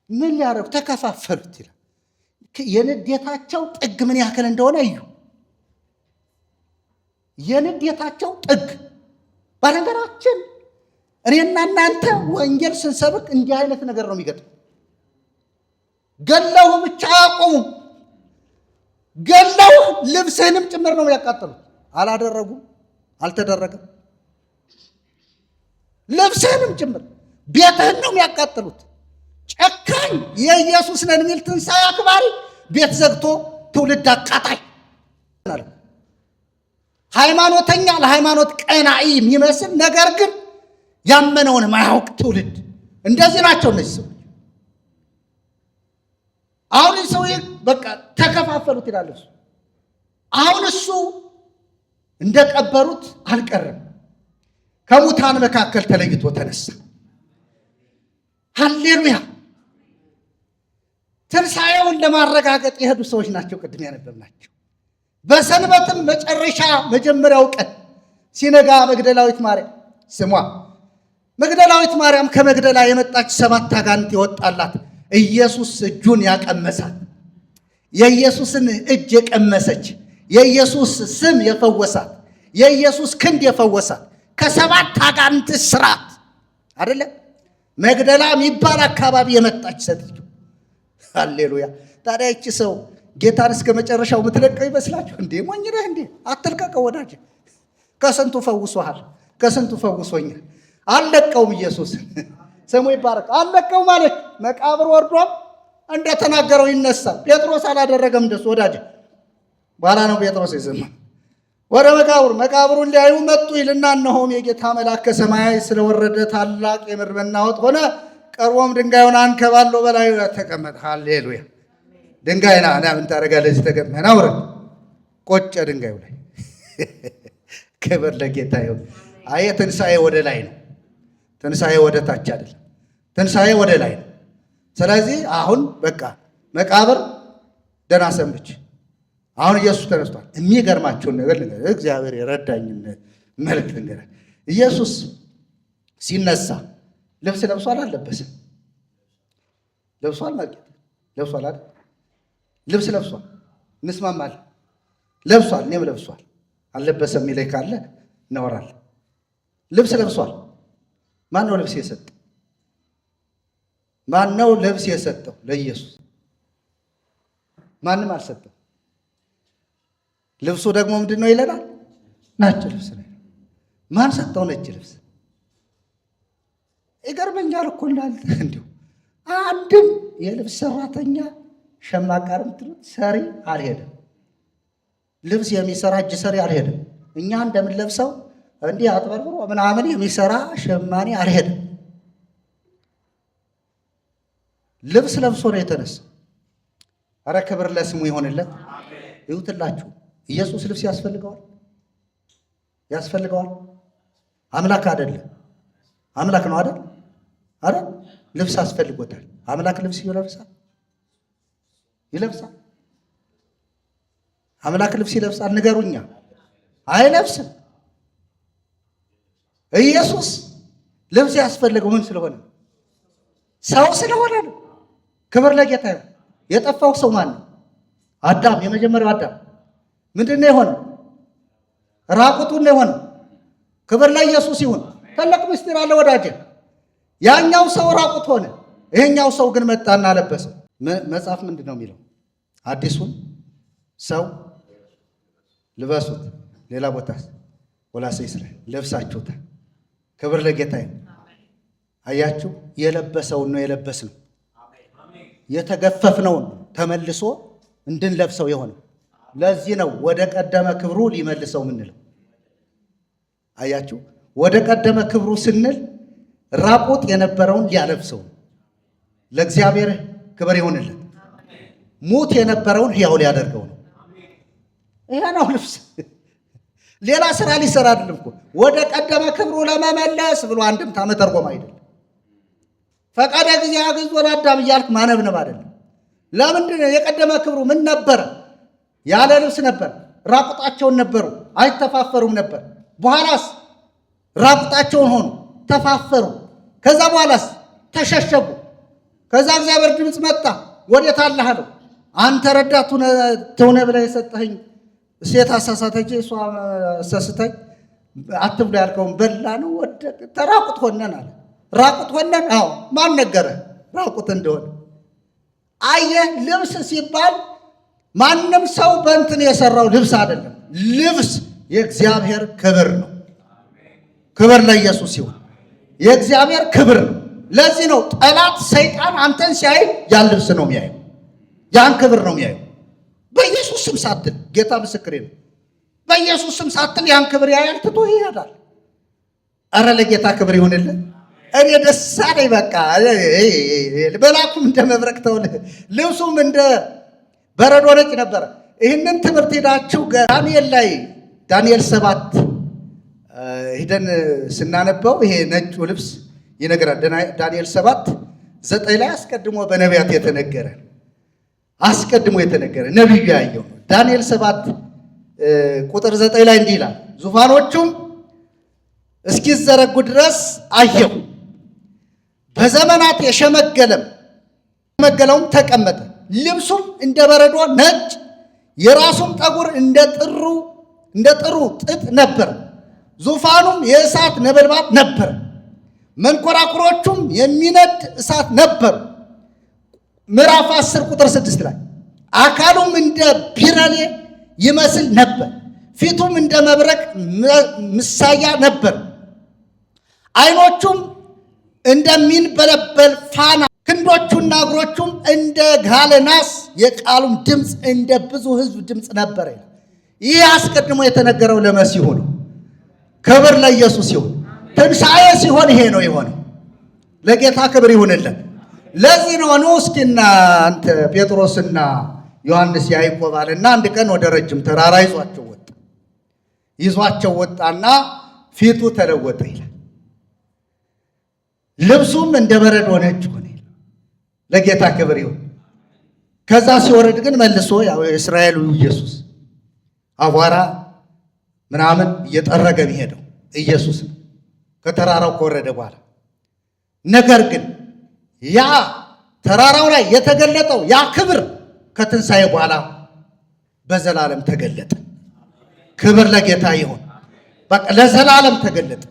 ምን ሊያደርጉ ተከፋፈሉት ይላል። የንዴታቸው ጥግ ምን ያክል እንደሆነ እዩ። የንዴታቸው ጥግ። ባለንገራችን እኔና እናንተ ወንጌል ስንሰብክ እንዲህ አይነት ነገር ነው የሚገጥም። ገለው ብቻ አያቆሙም። ገለው ልብስህንም ጭምር ነው ያቃጠሉት። አላደረጉም፣ አልተደረገም። ልብስህንም ጭምር ቤትህን ነው የሚያቃጥሉት። ጨካኝ የኢየሱስ ነን የሚል ትንሣኤ አክባሪ ቤት ዘግቶ ትውልድ አቃጣይ፣ ሃይማኖተኛ ለሃይማኖት ቀናኢ የሚመስል ነገር ግን ያመነውን ማያውቅ ትውልድ። እንደዚህ ናቸው እነዚህ ሰዎች። አሁን ሰው በቃ ተከፋፈሉት ይላል እሱ። አሁን እሱ እንደቀበሩት አልቀረም፣ ከሙታን መካከል ተለይቶ ተነሳ። ሃሌሉያ! ትንሣኤውን ለማረጋገጥ የሄዱ ሰዎች ናቸው ቅድም ያነበብናቸው። በሰንበትም መጨረሻ መጀመሪያው ቀን ሲነጋ መግደላዊት ማርያም ስሟ መግደላዊት ማርያም ከመግደላ የመጣች 7 አጋንንት የወጣላት ኢየሱስ እጁን ያቀመሳት የኢየሱስን እጅ የቀመሰች የኢየሱስ ስም የፈወሳት የኢየሱስ ክንድ የፈወሳት ከ7 አጋንንት ስራት አይደለ መግደላ የሚባል አካባቢ የመጣች ሴትዮ። ሃሌሉያ! ታዲያ እቺ ሰው ጌታን እስከ መጨረሻው የምትለቀው ይመስላችሁ እንዴ? ሞኝ ነህ እንዴ? አትልቀቀው ወዳጅ። ከስንቱ ፈውሶሃል፣ ከስንቱ ፈውሶኛል። አልለቀውም ኢየሱስ ስሙ ይባረክ። አልለቀው ማለት መቃብር ወርዷም እንደተናገረው ይነሳል። ጴጥሮስ አላደረገም እንደሱ ወዳጅ። በኋላ ነው ጴጥሮስ የሰማ ወደ መቃብሩን ሊያዩ መጡ ይልና እነሆም የጌታ መልአክ ከሰማይ ስለወረደ ታላቅ የምድር መናወጥ ሆነ። ቀርቦም ድንጋዩን አንከባሎ በላዩ ተቀመጠ። ሃሌሉያ! ድንጋይና እና ምን ታደርጋለህ? እዚህ ተቀመጠ። አውረድ ቆጨ ድንጋዩ ላይ። ክብር ለጌታ ይሁን። አየ ትንሣኤ ወደ ላይ ነው። ትንሣኤ ወደ ታች አይደለም። ትንሣኤ ወደ ላይ ነው። ስለዚህ አሁን በቃ መቃብር ደህና ሰንብች። አሁን ኢየሱስ ተነስቷል። የሚገርማቸውን ነገር ልንገርህ፣ እግዚአብሔር የረዳኝን መልእክት ልንገርህ። ኢየሱስ ሲነሳ ልብስ ለብሷል አልለበስም? ለብሷል ማለት ለብሷል አይደል? ልብስ ለብሷል። እንስማማለን። ለብሷል። እኔም ለብሷል። አልለበሰም የሚለኝ ካለ እናወራለን። ልብስ ለብሷል። ማን ነው ልብስ የሰጠው? ማን ነው ልብስ የሰጠው? ለኢየሱስ ማንም አልሰጠው። ልብሱ ደግሞ ምንድን ነው ይለናል? ነጭ ልብስ ነው። ማን ሰጠው ነጭ ልብስ? ይገርመኛል እኮ እናንተ እንዲሁ አንድም የልብስ ሰራተኛ ሸማቃር ምትሉት ሰሪ አልሄደም። ልብስ የሚሰራ እጅ ሰሪ አልሄደም። እኛ እንደምንለብሰው እንዲህ አጥበርብሮ ምናምን የሚሰራ ሸማኔ አልሄደም። ልብስ ለብሶ ነው የተነሳው። አረ ክብር ለስሙ ይሆንለት። ይሁትላችሁ ኢየሱስ ልብስ ያስፈልገዋል? ያስፈልገዋል? አምላክ አይደለም? አምላክ ነው አይደል? አረ ልብስ አስፈልጎታል። አምላክ ልብስ ይለብሳል? ይለብሳል? አምላክ ልብስ ይለብሳል? ንገሩኛ። አይለብስም። ኢየሱስ ልብስ ያስፈልገው ምን ስለሆነ? ሰው ስለሆነ ነው። ክብር ለጌታ ይሁን። የጠፋው ሰው ማን ነው? አዳም። የመጀመሪያው አዳም ምንድን ነው የሆነው? ራቁቱን ነው የሆነው። ክብር ለኢየሱስ ይሁን። ታላቅ ምስጢር አለ ወዳጄ። ያኛው ሰው ራቁት ሆነ፣ ይሄኛው ሰው ግን መጣና ለበሰ። መጽሐፍ ምንድን ነው የሚለው? አዲሱን ሰው ልበሱት። ሌላ ቦታ ቆላስይስ ላይ ለብሳችሁታል። ክብር ለጌታ ይሁን። አያችሁ፣ የለበሰውን ነው የለበስነው። የተገፈፍነውን ተመልሶ እንድንለብሰው የሆነው ለዚህ ነው ወደ ቀደመ ክብሩ ሊመልሰው ምንለው። አያችሁ፣ ወደ ቀደመ ክብሩ ስንል ራቁት የነበረውን ሊያለብሰው። ለእግዚአብሔር ክብር ይሆንልን። ሙት የነበረውን ሕያው ሊያደርገው ነው። ይሄ ነው ልብስ። ሌላ ስራ ሊሰራ አይደለም እኮ ወደ ቀደመ ክብሩ ለመመለስ ብሎ አንድምታ መተርጎም አይደለም። ፈቃደ ጊዜ አግዝ ወደ አዳም እያልክ ማነብነብ አይደለም። ለምንድን ነው? የቀደመ ክብሩ ምን ነበረ? ያለ ልብስ ነበር። ራቁጣቸውን ነበሩ፣ አይተፋፈሩም ነበር። በኋላስ ራቁጣቸውን ሆኑ፣ ተፋፈሩ። ከዛ በኋላስ ተሸሸጉ። ከዛ እግዚአብሔር ድምፅ መጣ። ወዴት አለህ አለው። አንተ ረዳት ትሁነ ብለህ የሰጠኸኝ ሴት አሳሳተች፣ እሷ ሰስተኝ አትብሎ ያልከውን በላ ነው ወደቅ። ተራቁት ሆነን አለ። ራቁት ሆነን? አዎ። ማን ነገረ ራቁት እንደሆነ? አየህ፣ ልብስ ሲባል ማንም ሰው በእንትን የሰራው ልብስ አይደለም። ልብስ የእግዚአብሔር ክብር ነው። ክብር ለኢየሱስ ይሁን። የእግዚአብሔር ክብር ነው። ለዚህ ነው ጠላት ሰይጣን አንተን ሲያይ ያን ልብስ ነው የሚያየው፣ ያን ክብር ነው የሚያየው። በኢየሱስ ስም ሳትል፣ ጌታ ምስክሬ ነው፣ በኢየሱስ ስም ሳትል ያን ክብር ያያል፣ ትቶ ይሄዳል። አረ ለጌታ ክብር ይሁንልን። እኔ ደስ አለኝ። በቃ መልአኩም እንደ መብረቅ ተውል፣ ልብሱም እንደ በረዶ ነጭ ነበረ። ይህንን ትምህርት ሄዳችሁ ዳንኤል ላይ ዳንኤል 7 ሂደን ስናነበው ይሄ ነጩ ልብስ ይነግራል። ዳንኤል 7:9 ላይ አስቀድሞ በነቢያት የተነገረ አስቀድሞ የተነገረ ነቢዩ ያየው ነው። ዳንኤል 7:9 ላይ እንዲህ ይላል፣ ዙፋኖቹም እስኪዘረጉ ድረስ አየሁ፣ በዘመናት የሸመገለውም ተቀመጠ። ልብሱም እንደ በረዶ ነጭ፣ የራሱም ጠጉር እንደ ጥሩ ጥጥ ነበር። ዙፋኑም የእሳት ነበልባል ነበር፣ መንኮራኩሮቹም የሚነድ እሳት ነበሩ። ምዕራፍ 10:6 ላይ አካሉም እንደ ቢረሌ ይመስል ነበር፣ ፊቱም እንደ መብረቅ ምሳያ ነበር፣ ዓይኖቹም እንደሚንበለበል ፋና፣ ክንዶቹና እግሮቹም እንደ ጋለ ናስ፣ የቃሉም ድምፅ እንደ ብዙ ሕዝብ ድምፅ ነበር። ይህ አስቀድሞ የተነገረው ለመሲሁ ነው። ክብር ለኢየሱስ ይሁን። ትንሣኤ ሲሆን ይሄ ነው የሆነው። ለጌታ ክብር ይሁንልን። ለዚህ ነው እስኪና አንተ ጴጥሮስና ዮሐንስ ያዕቆብ አለና አንድ ቀን ወደ ረጅም ተራራ ይዟቸው ወጣና ፊቱ ተለወጠ ይላል። ልብሱም እንደ በረዶ ነጭ ሆነ። ለጌታ ክብር ይሁን። ከዛ ሲወረድ ግን መልሶ ያው የእስራኤሉ ኢየሱስ አቧራ ምናምን እየጠረገ የሚሄደው ኢየሱስ ነው ከተራራው ከወረደ በኋላ። ነገር ግን ያ ተራራው ላይ የተገለጠው ያ ክብር ከትንሣኤ በኋላ በዘላለም ተገለጠ። ክብር ለጌታ ይሁን። በቃ ለዘላለም ተገለጠ።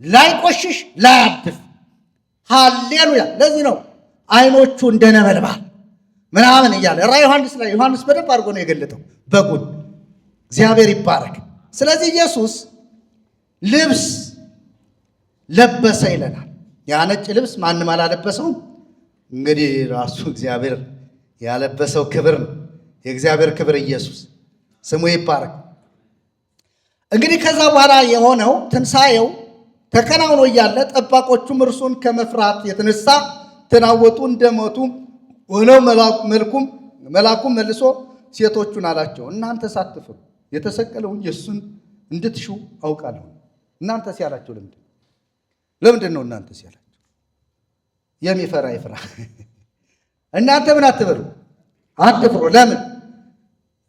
ላይቆሽሽ ላያድፍ። ሃሌሉያ። ለዚህ ነው ዓይኖቹ እንደ ነበልባል ምናምን እያለ ራዕየ ዮሐንስ ላይ ዮሐንስ በደንብ አድርጎ ነው የገለጠው በጉን። እግዚአብሔር ይባረክ። ስለዚህ ኢየሱስ ልብስ ለበሰ ይለናል። ያ ነጭ ልብስ ማንም አላለበሰውም። እንግዲህ ራሱ እግዚአብሔር ያለበሰው ክብር ነው። የእግዚአብሔር ክብር ኢየሱስ ስሙ ይባረክ። እንግዲህ ከዛ በኋላ የሆነው ትንሣኤው ተከናውኖ እያለ ጠባቆቹም እርሱን ከመፍራት የተነሳ ተናወጡ፣ እንደሞቱ ሆነው መልአኩም መልሶ ሴቶቹን አላቸው፣ እናንተ ሳትፍሩ የተሰቀለውን ኢየሱስን እንድትሹ አውቃለሁ። እናንተ ሲያላቸው ለምንድን ነው እናንተ ሲያላቸው? የሚፈራ ይፍራ። እናንተ ምን አትበሉ? አትፍሩ። ለምን?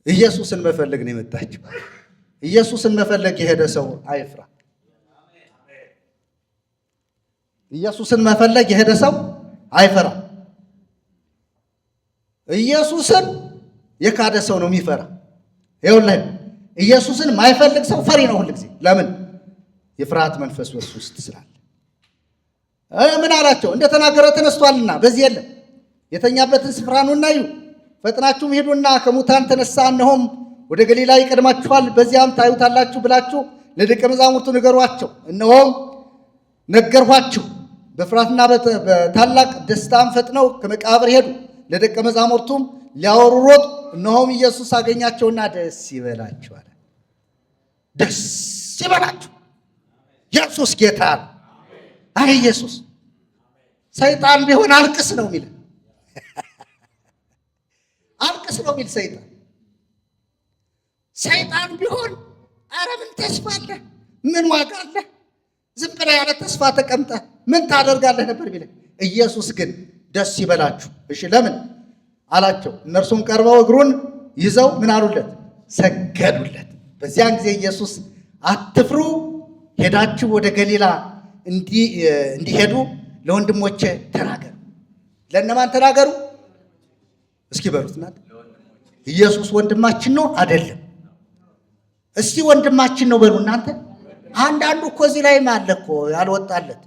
ኢየሱስን መፈለግ ነው የመጣችው። ኢየሱስን መፈለግ የሄደ ሰው አይፍራ። ኢየሱስን መፈለግ የሄደ ሰው አይፈራ። ኢየሱስን የካደ ሰው ነው የሚፈራ። ይኸውልህ ኢየሱስን ማይፈልግ ሰው ፈሪ ነው ሁልጊዜ። ለምን? የፍርሃት መንፈስ በሱ ውስጥ ስላለ። ምን አላቸው? እንደተናገረ ተነስቷልና በዚህ የለም። የተኛበትን ስፍራ ኑና እዩ፣ ፈጥናችሁም ሄዱና ከሙታን ተነሳ፣ እነሆም ወደ ገሊላ ይቀድማችኋል፣ በዚያም ታዩታላችሁ ብላችሁ ለደቀ መዛሙርቱ ንገሯቸው። እነሆም ነገርኋችሁ። በፍርሃትና በታላቅ ደስታም ፈጥነው ከመቃብር ሄዱ። ለደቀ መዛሙርቱም ሊያወሩ ሮጡ። እነሆም ኢየሱስ አገኛቸውና ደስ ይበላችሁ አለ። ደስ ይበላችሁ፣ ኢየሱስ ጌታ ነው። አይ ኢየሱስ ሰይጣን ቢሆን አልቅስ ነው የሚል አልቅስ ነው የሚል ሰይጣን ሰይጣን ቢሆን ኧረ ምን ተስፋ አለ? ምን ዋጋ አለ? ዝም ብለህ ያለ ተስፋ ተቀምጠህ ምን ታደርጋለህ ነበር ቢለኝ፣ ኢየሱስ ግን ደስ ይበላችሁ። እሺ ለምን አላቸው። እነርሱም ቀርበው እግሩን ይዘው ምን አሉለት? ሰገዱለት። በዚያን ጊዜ ኢየሱስ አትፍሩ፣ ሄዳችሁ ወደ ገሊላ እንዲሄዱ ለወንድሞቼ ተናገሩ። ለእነማን ተናገሩ? እስኪ በሉት እናንተ። ኢየሱስ ወንድማችን ነው አይደለም? እስቲ ወንድማችን ነው በሉ እናንተ። አንዳንዱ እኮ እዚህ ላይ አለ እኮ ያልወጣለት።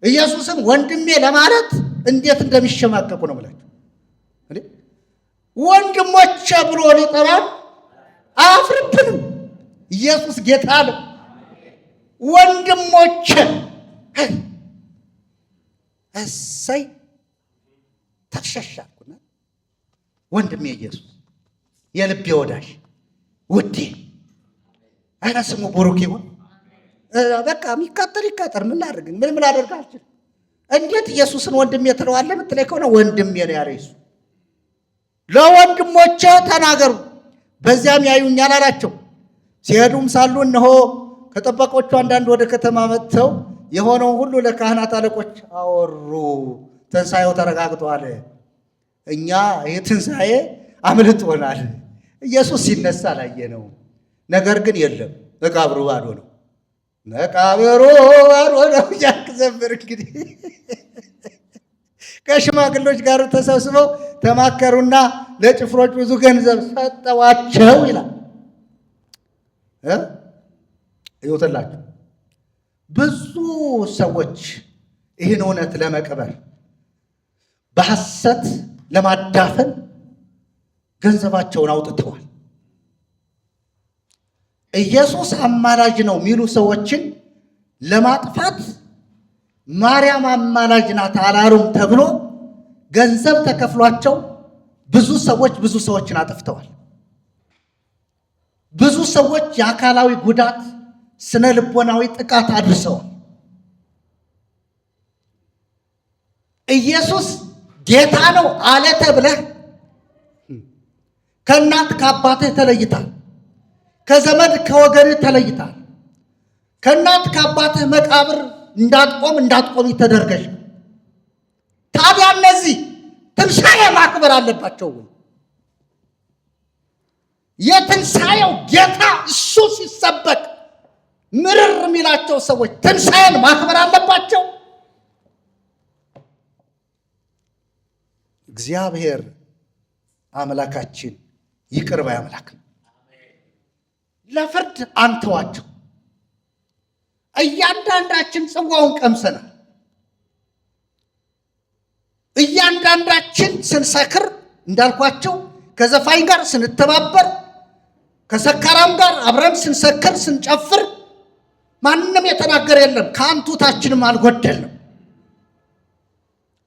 ኢየሱስን ወንድሜ ለማለት እንዴት እንደሚሸማቀቁ ነው ብላችሁ እንዴ! ወንድሞቼ ብሎ ሊጠራን አያፍርብንም? ኢየሱስ ጌታ ነው። ወንድሞቼ እሰይ ተሸሻልኩና ወንድሜ ኢየሱስ የልቤ ወዳጅ ውዴ፣ ኧረ ስሙ ቡሩክ ይሁን። በቃ የሚቃጠል ይቃጠር። ምን ላድርግ? ምን ላደርግ አልችልም። እንዴት ኢየሱስን ወንድሜ ትለዋለህ የምትለኝ ከሆነ ወንድሜ ነው ያለ እሱ። ለወንድሞቼ ተናገሩ በዚያም ያዩኛል አላቸው። ሲሄዱም ሳሉ እነሆ ከጠባቆቹ አንዳንድ ወደ ከተማ መጥተው የሆነውን ሁሉ ለካህናት አለቆች አወሩ። ትንሣኤው ተረጋግጧል፣ እኛ ይህ ትንሣኤ አምልጦናል። ኢየሱስ ሲነሳ አላየነው፣ ነገር ግን የለም መቃብሩ ባዶ ነው። መቃብሩ ባዶ ነው እያልክ ዘምር። እንግዲህ ከሽማግሎች ጋር ተሰብስበው ተማከሩና ለጭፍሮች ብዙ ገንዘብ ሰጠዋቸው ይላል። ይወተላችሁ ብዙ ሰዎች ይህን እውነት ለመቀበር በሐሰት ለማዳፈን ገንዘባቸውን አውጥተዋል። ኢየሱስ አማላጅ ነው የሚሉ ሰዎችን ለማጥፋት ማርያም አማላጅ ናት አላሉም ተብሎ ገንዘብ ተከፍሏቸው ብዙ ሰዎችን አጥፍተዋል። ብዙ ሰዎች የአካላዊ ጉዳት፣ ስነ ልቦናዊ ጥቃት አድርሰዋል። ኢየሱስ ጌታ ነው አለ ተብለህ ከእናት ከአባትህ ተለይታል። ከዘመድ ከወገንህ ተለይታል። ከእናት ከአባትህ መቃብር እንዳትቆም ተደርገሽ። ታዲያ እነዚህ ትንሣኤ ማክበር አለባቸው ወይ? የትንሣኤው ጌታ እሱ ሲሰበክ ምርር የሚላቸው ሰዎች ትንሣኤን ማክበር አለባቸው? እግዚአብሔር አምላካችን ይቅር ባይ አምላክ፣ ለፍርድ አንተዋቸው። እያንዳንዳችን ጽዋውን ቀምሰናል። እያንዳንዳችን ስንሰክር እንዳልኳቸው ከዘፋኝ ጋር ስንተባበር፣ ከሰካራም ጋር አብረን ስንሰክር ስንጨፍር ማንም የተናገረ የለም። ከአንቱታችንም አልጎደልም።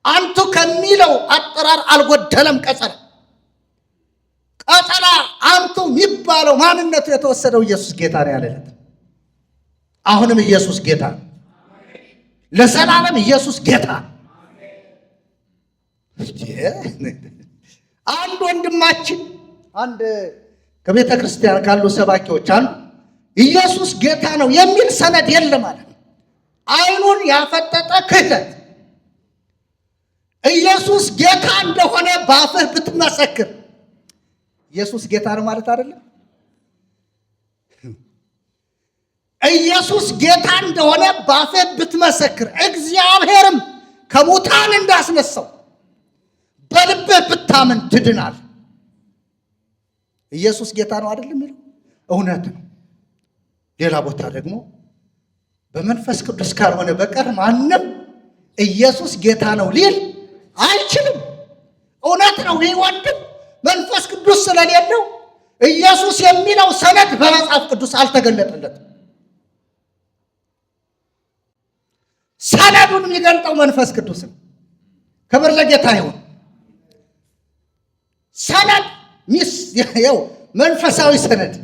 አንቱ ከሚለው አጠራር አልጎደለም። ቀጠላ አንቱ የሚባለው ማንነቱ የተወሰደው ኢየሱስ ጌታ ነው ያለለት። አሁንም ኢየሱስ ጌታ ነው። ለዘላለም ኢየሱስ ጌታ። አንድ ወንድማችን ከቤተ ክርስቲያን ካሉ ሰባኪዎች አንዱ ኢየሱስ ጌታ ነው የሚል ሰነድ የለም አለ። አይኑን ያፈጠጠ ክህደት። ኢየሱስ ጌታ እንደሆነ በአፍህ ብትመሰክር ኢየሱስ ጌታ ነው ማለት አይደለም። ኢየሱስ ጌታ እንደሆነ በአፍህ ብትመሰክር እግዚአብሔርም ከሙታን እንዳስነሳው በልብህ ብታምን ትድናል። ኢየሱስ ጌታ ነው አይደለም የሚለው እውነት ነው። ሌላ ቦታ ደግሞ በመንፈስ ቅዱስ ካልሆነ በቀር ማንም ኢየሱስ ጌታ ነው ሊል አይችልም። እውነት ነው። ይህ ወንድም መንፈስ ቅዱስ ስለሌለው ኢየሱስ የሚለው ሰነድ በመጽሐፍ ቅዱስ አልተገለጠለትም። ሰነዱን የሚገልጠው መንፈስ ቅዱስ ነው። ክብር ለጌታ ይሁን። ሰነድ መንፈሳዊ ሰነድ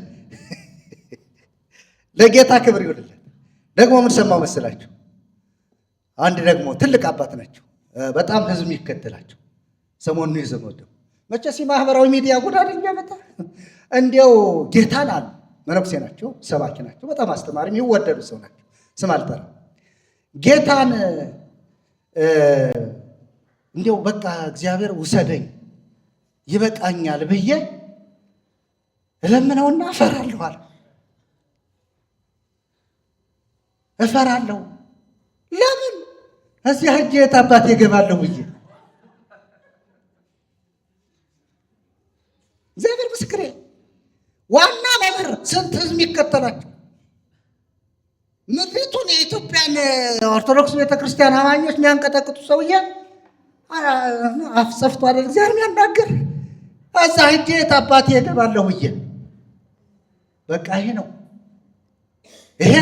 ለጌታ ክብር ይሁንለት። ደግሞ ምን ሰማው መሰላችሁ? አንድ ደግሞ ትልቅ አባት ናቸው፣ በጣም ህዝብ የሚከተላቸው። ሰሞኑን ይዘመደው መቼስ ማህበራዊ ሚዲያ ጉዳደኛ መጣ። እንዲያው ጌታን አሉ መነኩሴ ናቸው፣ ሰባኪ ናቸው፣ በጣም አስተማሪ የሚወደዱ ሰው ናቸው። ስም አልጠራም። ጌታን እንዲያው በቃ እግዚአብሔር ውሰደኝ ይበቃኛል ብዬ እለምነውና እፈራለሁ አለ። እፈራለሁ። ለምን? እዚያ ሂጅ የት አባቴ እገባለሁ ብዬ። እግዚአብሔር ምስክሬ። ዋና መምህር ስንት ህዝብ የሚከተላቸው ምድሪቱን የኢትዮጵያን ኦርቶዶክስ ቤተክርስቲያን አማኞች የሚያንቀጠቅጡ ሰውዬ አፍ ሰፍቶ አይደል እግዚአብሔር የሚያናገር። እዛ ሂጅ የት አባቴ እገባለሁ ብዬ። በቃ ይሄ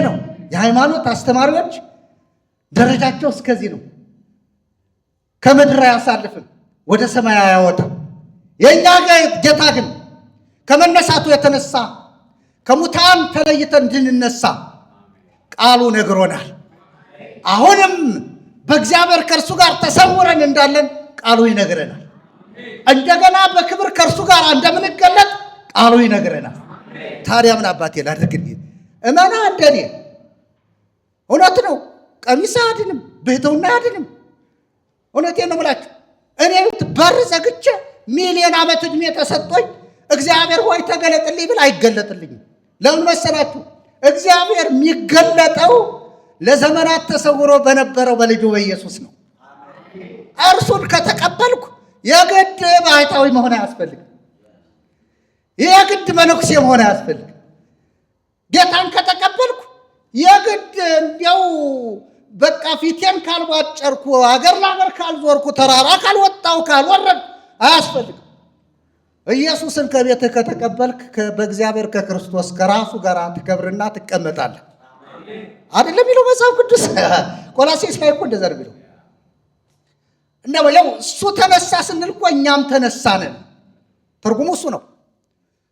ነው የሃይማኖት አስተማሪዎች ደረጃቸው እስከዚህ ነው። ከምድር አያሳልፍም፣ ወደ ሰማይ አያወጣም። የእኛ ጌታ ግን ከመነሳቱ የተነሳ ከሙታን ተለይተን እንድንነሳ ቃሉ ነግሮናል። አሁንም በእግዚአብሔር ከእርሱ ጋር ተሰውረን እንዳለን ቃሉ ይነግረናል። እንደገና በክብር ከእርሱ ጋር እንደምንገለጥ ቃሉ ይነግረናል። ታዲያ ምን አባቴ ላድርግ? እመና እንደኔ እውነት ነው። ቀሚስ አያድንም፣ ብህትውና አያድንም። እውነቴን ነው የምላችሁ። እኔ በር ዘግቼ ሚሊዮን ዓመት ዕድሜ ተሰጥቶኝ እግዚአብሔር ሆይ ተገለጥልኝ ብል አይገለጥልኝም። ለምን መሰላችሁ? እግዚአብሔር የሚገለጠው ለዘመናት ተሰውሮ በነበረው በልጁ በኢየሱስ ነው። እርሱን ከተቀበልኩ የግድ ባህታዊ መሆን አያስፈልግም። የግድ መነኩሴ መሆን አያስፈልግም። ጌታን ከተቀበልኩ የግድ እንዲያው በቃ ፊቴን ካልቧጨርኩ፣ አገር ለአገር ካልዞርኩ፣ ተራራ ካልወጣው ካልወረድ አያስፈልግም። ኢየሱስን ከቤትህ ከተቀበልክ በእግዚአብሔር ከክርስቶስ ከራሱ ጋር ትከብርና ትቀመጣለህ። አይደለም የሚለው መጽሐፍ ቅዱስ ቆላሴስ ላይ እኮ እንደዛ ነው የሚለው። እንደው ያው እሱ ተነሳ ስንል እኮ እኛም ተነሳንን። ትርጉሙ እሱ ነው።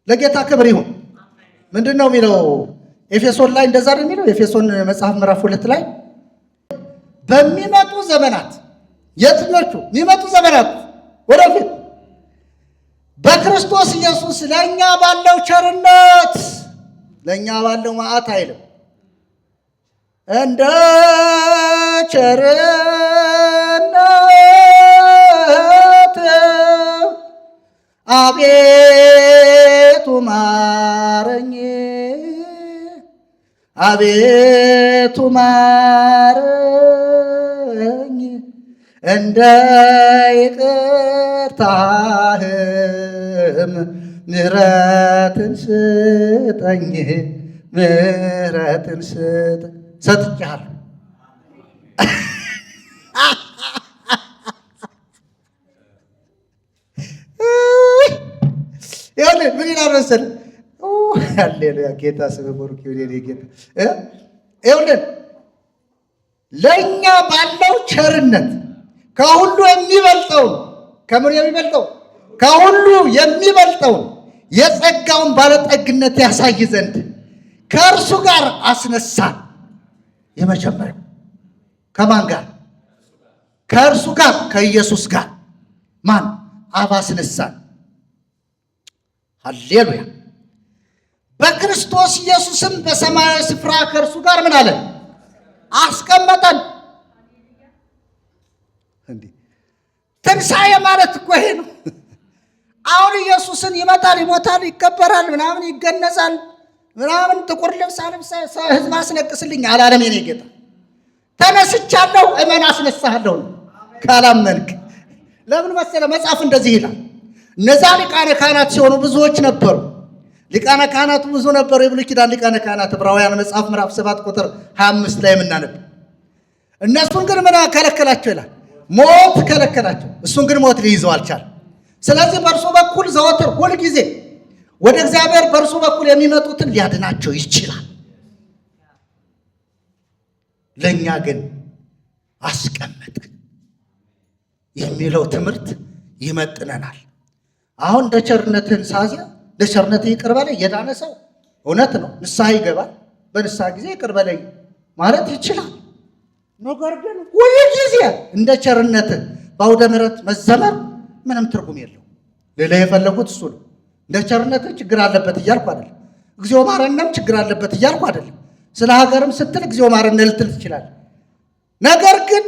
ለጌታ ክብር ይሁን። ምንድን ነው የሚለው? ኤፌሶን ላይ እንደዛ ነው የሚለው። ኤፌሶን መጽሐፍ ምዕራፍ 2 ላይ በሚመጡ ዘመናት፣ የትኞቹ የሚመጡ ዘመናት? ወደፊት በክርስቶስ ኢየሱስ ለእኛ ባለው ቸርነት፣ ለእኛ ባለው መዓት አይልም፣ እንደ ቸርነት አቤቱ ማረኝ፣ አቤቱ ማረኝ፣ እንደ ይቅርታህም ምሕረትን ስጠኝ፣ ምሕረትን ስጠኝ። ሰጥቻለሁ። ይኸውልህ ምን ይላል መሰለህ? ሃሌሉያ! ጌታ ስም ብሩክ ይሁን። ጌታ ይኸውልህ ለእኛ ባለው ቸርነት ከሁሉ የሚበልጠውን፣ ከምን የሚበልጠው? ከሁሉ የሚበልጠውን የጸጋውን ባለጠግነት ያሳይ ዘንድ ከእርሱ ጋር አስነሳን። የመጀመሪያው ከማን ጋር? ከእርሱ ጋር፣ ከኢየሱስ ጋር። ማን? አብ አስነሳን። ሃሌሉያ! በክርስቶስ ኢየሱስም በሰማያዊ ስፍራ ከእርሱ ጋር ምን አለን? አስቀመጠን። እንዴ ትንሣኤ ማለት እኮ ይሄ ነው። አሁን ኢየሱስን ይመጣል፣ ይሞታል፣ ይከበራል፣ ምናምን ይገነዛል፣ ምናምን ጥቁር ልብስ አልብሰ ህዝብ አስነቅስልኝ አላለም። የኔ ጌታ ተነስቻለሁ፣ እመን አስነሳለሁ። ካላመንክ ለምን መሰለ? መጽሐፍ እንደዚህ ይላል። እነዛ ሊቃነ ካህናት ሲሆኑ ብዙዎች ነበሩ። ሊቃነ ካህናቱ ብዙ ነበሩ። የብሉይ ኪዳን ሊቃነ ካህናት ዕብራውያን መጽሐፍ ምዕራፍ 7 ቁጥር 25 ላይ የምናነብ። እነሱን ግን ምን ከለከላቸው ይላል? ሞት ከለከላቸው። እሱን ግን ሞት ሊይዘው አልቻለም። ስለዚህ በእርሱ በኩል ዘወትር ሁል ጊዜ ወደ እግዚአብሔር በእርሱ በኩል የሚመጡትን ሊያድናቸው ይችላል። ለእኛ ግን አስቀመጠ የሚለው ትምህርት ይመጥነናል። አሁን እንደ ቸርነትህን ሳዚያ እንደ ቸርነትህ ይቅር በለኝ የዳነ ሰው እውነት ነው ንስሐ ይገባል። በንስሐ ጊዜ ይቅር በለኝ ማለት ይችላል። ነገር ግን ሁል ጊዜ እንደ ቸርነትህ በአውደ ምሕረት መዘመር ምንም ትርጉም የለው። ሌላ የፈለጉት እሱ ነው። እንደ ቸርነት ችግር አለበት እያልኩ አይደለም። እግዚኦ ማረንም ችግር አለበት እያልኩ አይደለም። ስለ ሀገርም ስትል እግዚኦ ማረነ ልትል ትችላለህ። ነገር ግን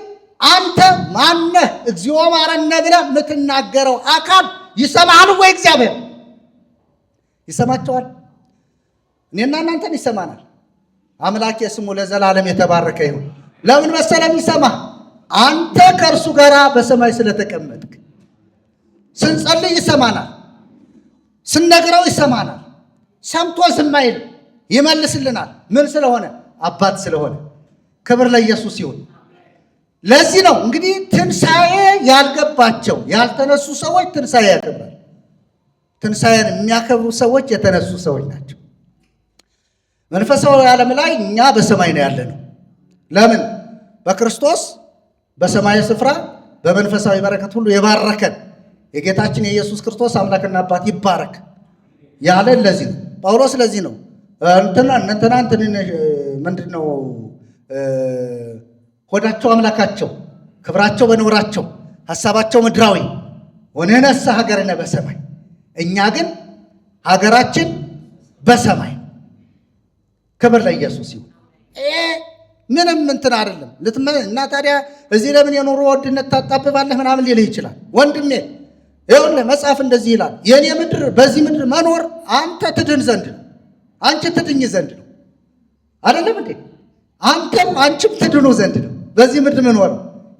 አንተ ማነህ እግዚኦ ማረነ ብለህ የምትናገረው አካል ይሰማሃል ወይ? እግዚአብሔር ይሰማቸዋል። እኔና እናንተን ይሰማናል። አምላኬ ስሙ ለዘላለም የተባረከ ይሁን። ለምን መሰለም ይሰማ? አንተ ከእርሱ ጋር በሰማይ ስለተቀመጥክ። ስንጸልይ ይሰማናል፣ ስንነግረው ይሰማናል። ሰምቶ ዝም አይልም፣ ይመልስልናል። ምን ስለሆነ? አባት ስለሆነ። ክብር ለኢየሱስ ይሁን። ለዚህ ነው እንግዲህ ትንሣኤ ያልገባቸው ያልተነሱ ሰዎች ትንሣኤ ያከብራል። ትንሣኤን የሚያከብሩ ሰዎች የተነሱ ሰዎች ናቸው። መንፈሳዊ ዓለም ላይ እኛ በሰማይ ነው ያለነው። ለምን? በክርስቶስ በሰማያዊ ስፍራ በመንፈሳዊ በረከት ሁሉ የባረከን የጌታችን የኢየሱስ ክርስቶስ አምላክና አባት ይባረክ ያለን ለዚህ ነው። ጳውሎስ ለዚህ ነው ምንድን ነው ሆዳቸው አምላካቸው፣ ክብራቸው በኖራቸው፣ ሐሳባቸው ምድራዊ ወነነሳ ሀገርነ በሰማይ። እኛ ግን ሀገራችን በሰማይ። ክብር ለኢየሱስ ይሁን። ምንም እንትን አይደለም እና ታዲያ እዚህ ለምን የኑሮ ውድነት ታጣብባለህ ምናምን ሊልህ ይችላል። ወንድሜ ይኸውልህ መጽሐፍ እንደዚህ ይላል፣ የኔ ምድር በዚህ ምድር መኖር አንተ ትድን ዘንድ ነው፣ አንቺ ትድኝ ዘንድ ነው። አይደለም እንዴ? አንተም አንቺም ትድኑ ዘንድ ነው በዚህ ምድር መኖር።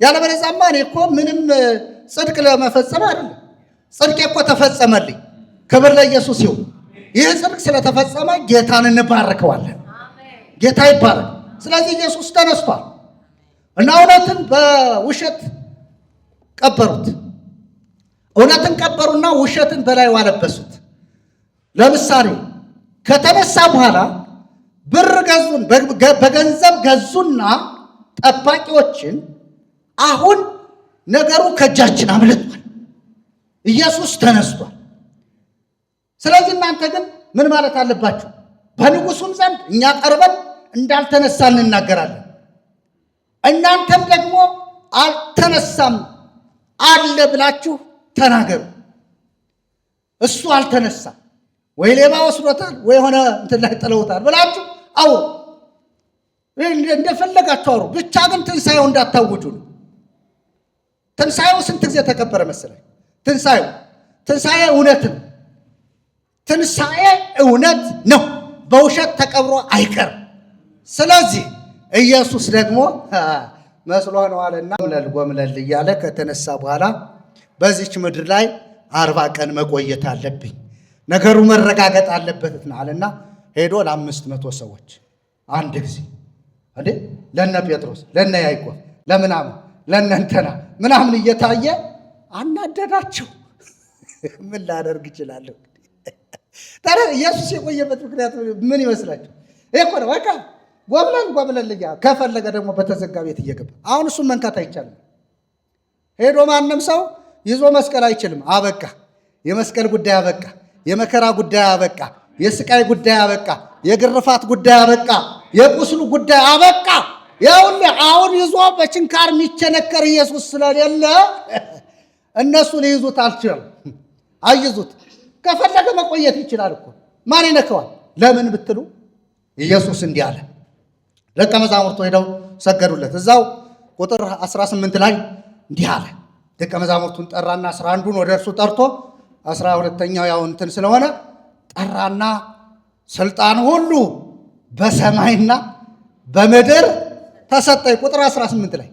ያለበለዚያማ እኔ እኮ ምንም ጽድቅ ለመፈጸም አይደለም። ጽድቄ እኮ ተፈጸመልኝ። ክብር ለኢየሱስ ይሁን። ይህ ጽድቅ ስለተፈጸመ ጌታን እንባርከዋለን። ጌታ ይባረክ። ስለዚህ ኢየሱስ ተነስቷል እና እውነትን በውሸት ቀበሩት። እውነትን ቀበሩና ውሸትን በላይ ዋለበሱት። ለምሳሌ ከተነሳ በኋላ ብር ገዙን፣ በገንዘብ ገዙና ጠባቂዎችን። አሁን ነገሩ ከእጃችን አምልጧል። ኢየሱስ ተነስቷል። ስለዚህ እናንተ ግን ምን ማለት አለባችሁ? በንጉሱም ዘንድ እኛ ቀርበን እንዳልተነሳ እንናገራለን። እናንተም ደግሞ አልተነሳም አለ ብላችሁ ተናገሩ። እሱ አልተነሳም ወይ ሌባ ወስዶታል ወይ ሆነ እንትን ላይ ጥለውታል ብላችሁ አውሩ፣ እንደፈለጋችሁ አውሩ። ብቻ ግን ትንሣኤው እንዳታውጁ ነው። ትንሣኤው ስንት ጊዜ ተከበረ መሰለኝ? ትንሣኤ እውነት ነው። ትንሣኤ እውነት ነው። በውሸት ተቀብሮ አይቀርም። ስለዚህ ኢየሱስ ደግሞ መስሎ ነው አለና ጎምለል እያለ ከተነሳ በኋላ በዚች ምድር ላይ 40 ቀን መቆየት አለብኝ፣ ነገሩ መረጋገጥ አለበት አለና ሄዶ ለ500 ሰዎች አንድ ጊዜ እንዴ ለነ ጴጥሮስ ለነ ያዕቆብ ለምናምን ለነ እንትና ምናምን እየታየ አናደዳቸው። ምን ላደርግ እችላለሁ? ታዲያ ኢየሱስ የቆየበት ምክንያት ምን ይመስላችሁ? ይሄ እኮ ነው። በቃ ጎምለል ከፈለገ ደግሞ በተዘጋ ቤት እየገባ አሁን እሱን መንካት አይቻልም። ሄዶ ማንም ሰው ይዞ መስቀል አይችልም። አበቃ። የመስቀል ጉዳይ አበቃ። የመከራ ጉዳይ አበቃ። የስቃይ ጉዳይ አበቃ። የግርፋት ጉዳይ አበቃ። የቁስሉ ጉዳይ አበቃ። ይኸውልህ አሁን ይዞ በችንካር የሚቸነከር ኢየሱስ ስለሌለ እነሱ ሊይዙት አልችልም። አይዙት። ከፈለገ መቆየት ይችላል እኮ ማን ይነከዋል? ለምን ብትሉ ኢየሱስ እንዲህ አለ። ደቀ መዛሙርቱ ሄደው ሰገዱለት። እዛው ቁጥር 18 ላይ እንዲህ አለ። ደቀ መዛሙርቱን ጠራና 11ዱን ወደ እርሱ ጠርቶ 12ኛው ያው እንትን ስለሆነ ጠራና ስልጣን ሁሉ በሰማይና በምድር ተሰጠኝ። ቁጥር 18 ላይ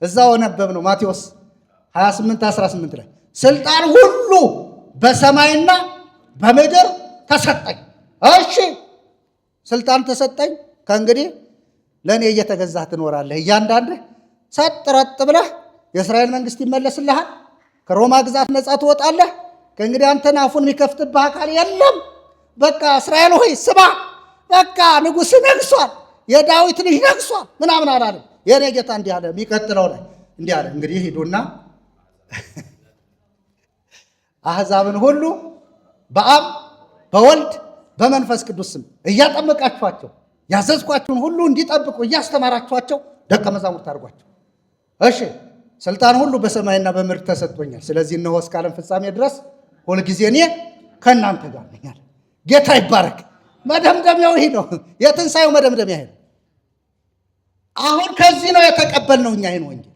እዛው ነበብ ነው ማቴዎስ 28 18 ላይ ስልጣን ሁሉ በሰማይና በምድር ተሰጠኝ። እሺ ስልጣን ተሰጠኝ። ከእንግዲህ ለእኔ እየተገዛህ ትኖራለህ። እያንዳንድህ ሰጥ ረጥ ብለህ የእስራኤል መንግስት ይመለስልሃል። ከሮማ ግዛት ነፃ ትወጣለህ። ከእንግዲህ አንተን አፉን የሚከፍትብህ አካል የለም። በቃ እስራኤል ሆይ ስማ፣ በቃ ንጉሥ ነግሷል፣ የዳዊት ልጅ ነግሷል ምናምን አላለም። የእኔ ጌታ እንዲህ አለ። የሚቀጥለው ላይ እንዲህ አለ፣ እንግዲህ ሂዱና አሕዛብን ሁሉ በአብ በወልድ በመንፈስ ቅዱስ ስም እያጠመቃችኋቸው ያዘዝኳችሁን ሁሉ እንዲጠብቁ እያስተማራችኋቸው ደቀ መዛሙርት አድርጓቸው። እሺ ስልጣን ሁሉ በሰማይና በምድር ተሰጥቶኛል። ስለዚህ እነሆ እስከ ዓለም ፍጻሜ ድረስ ሁልጊዜ እኔ ከእናንተ ጋር ነኝ አለ። ጌታ ይባረክ። መደምደሚያው ይሄ ነው። የትንሣኤው መደምደሚያ ይሄ ነው። አሁን ከዚህ ነው የተቀበልነው እኛ ይህን ወንጌል።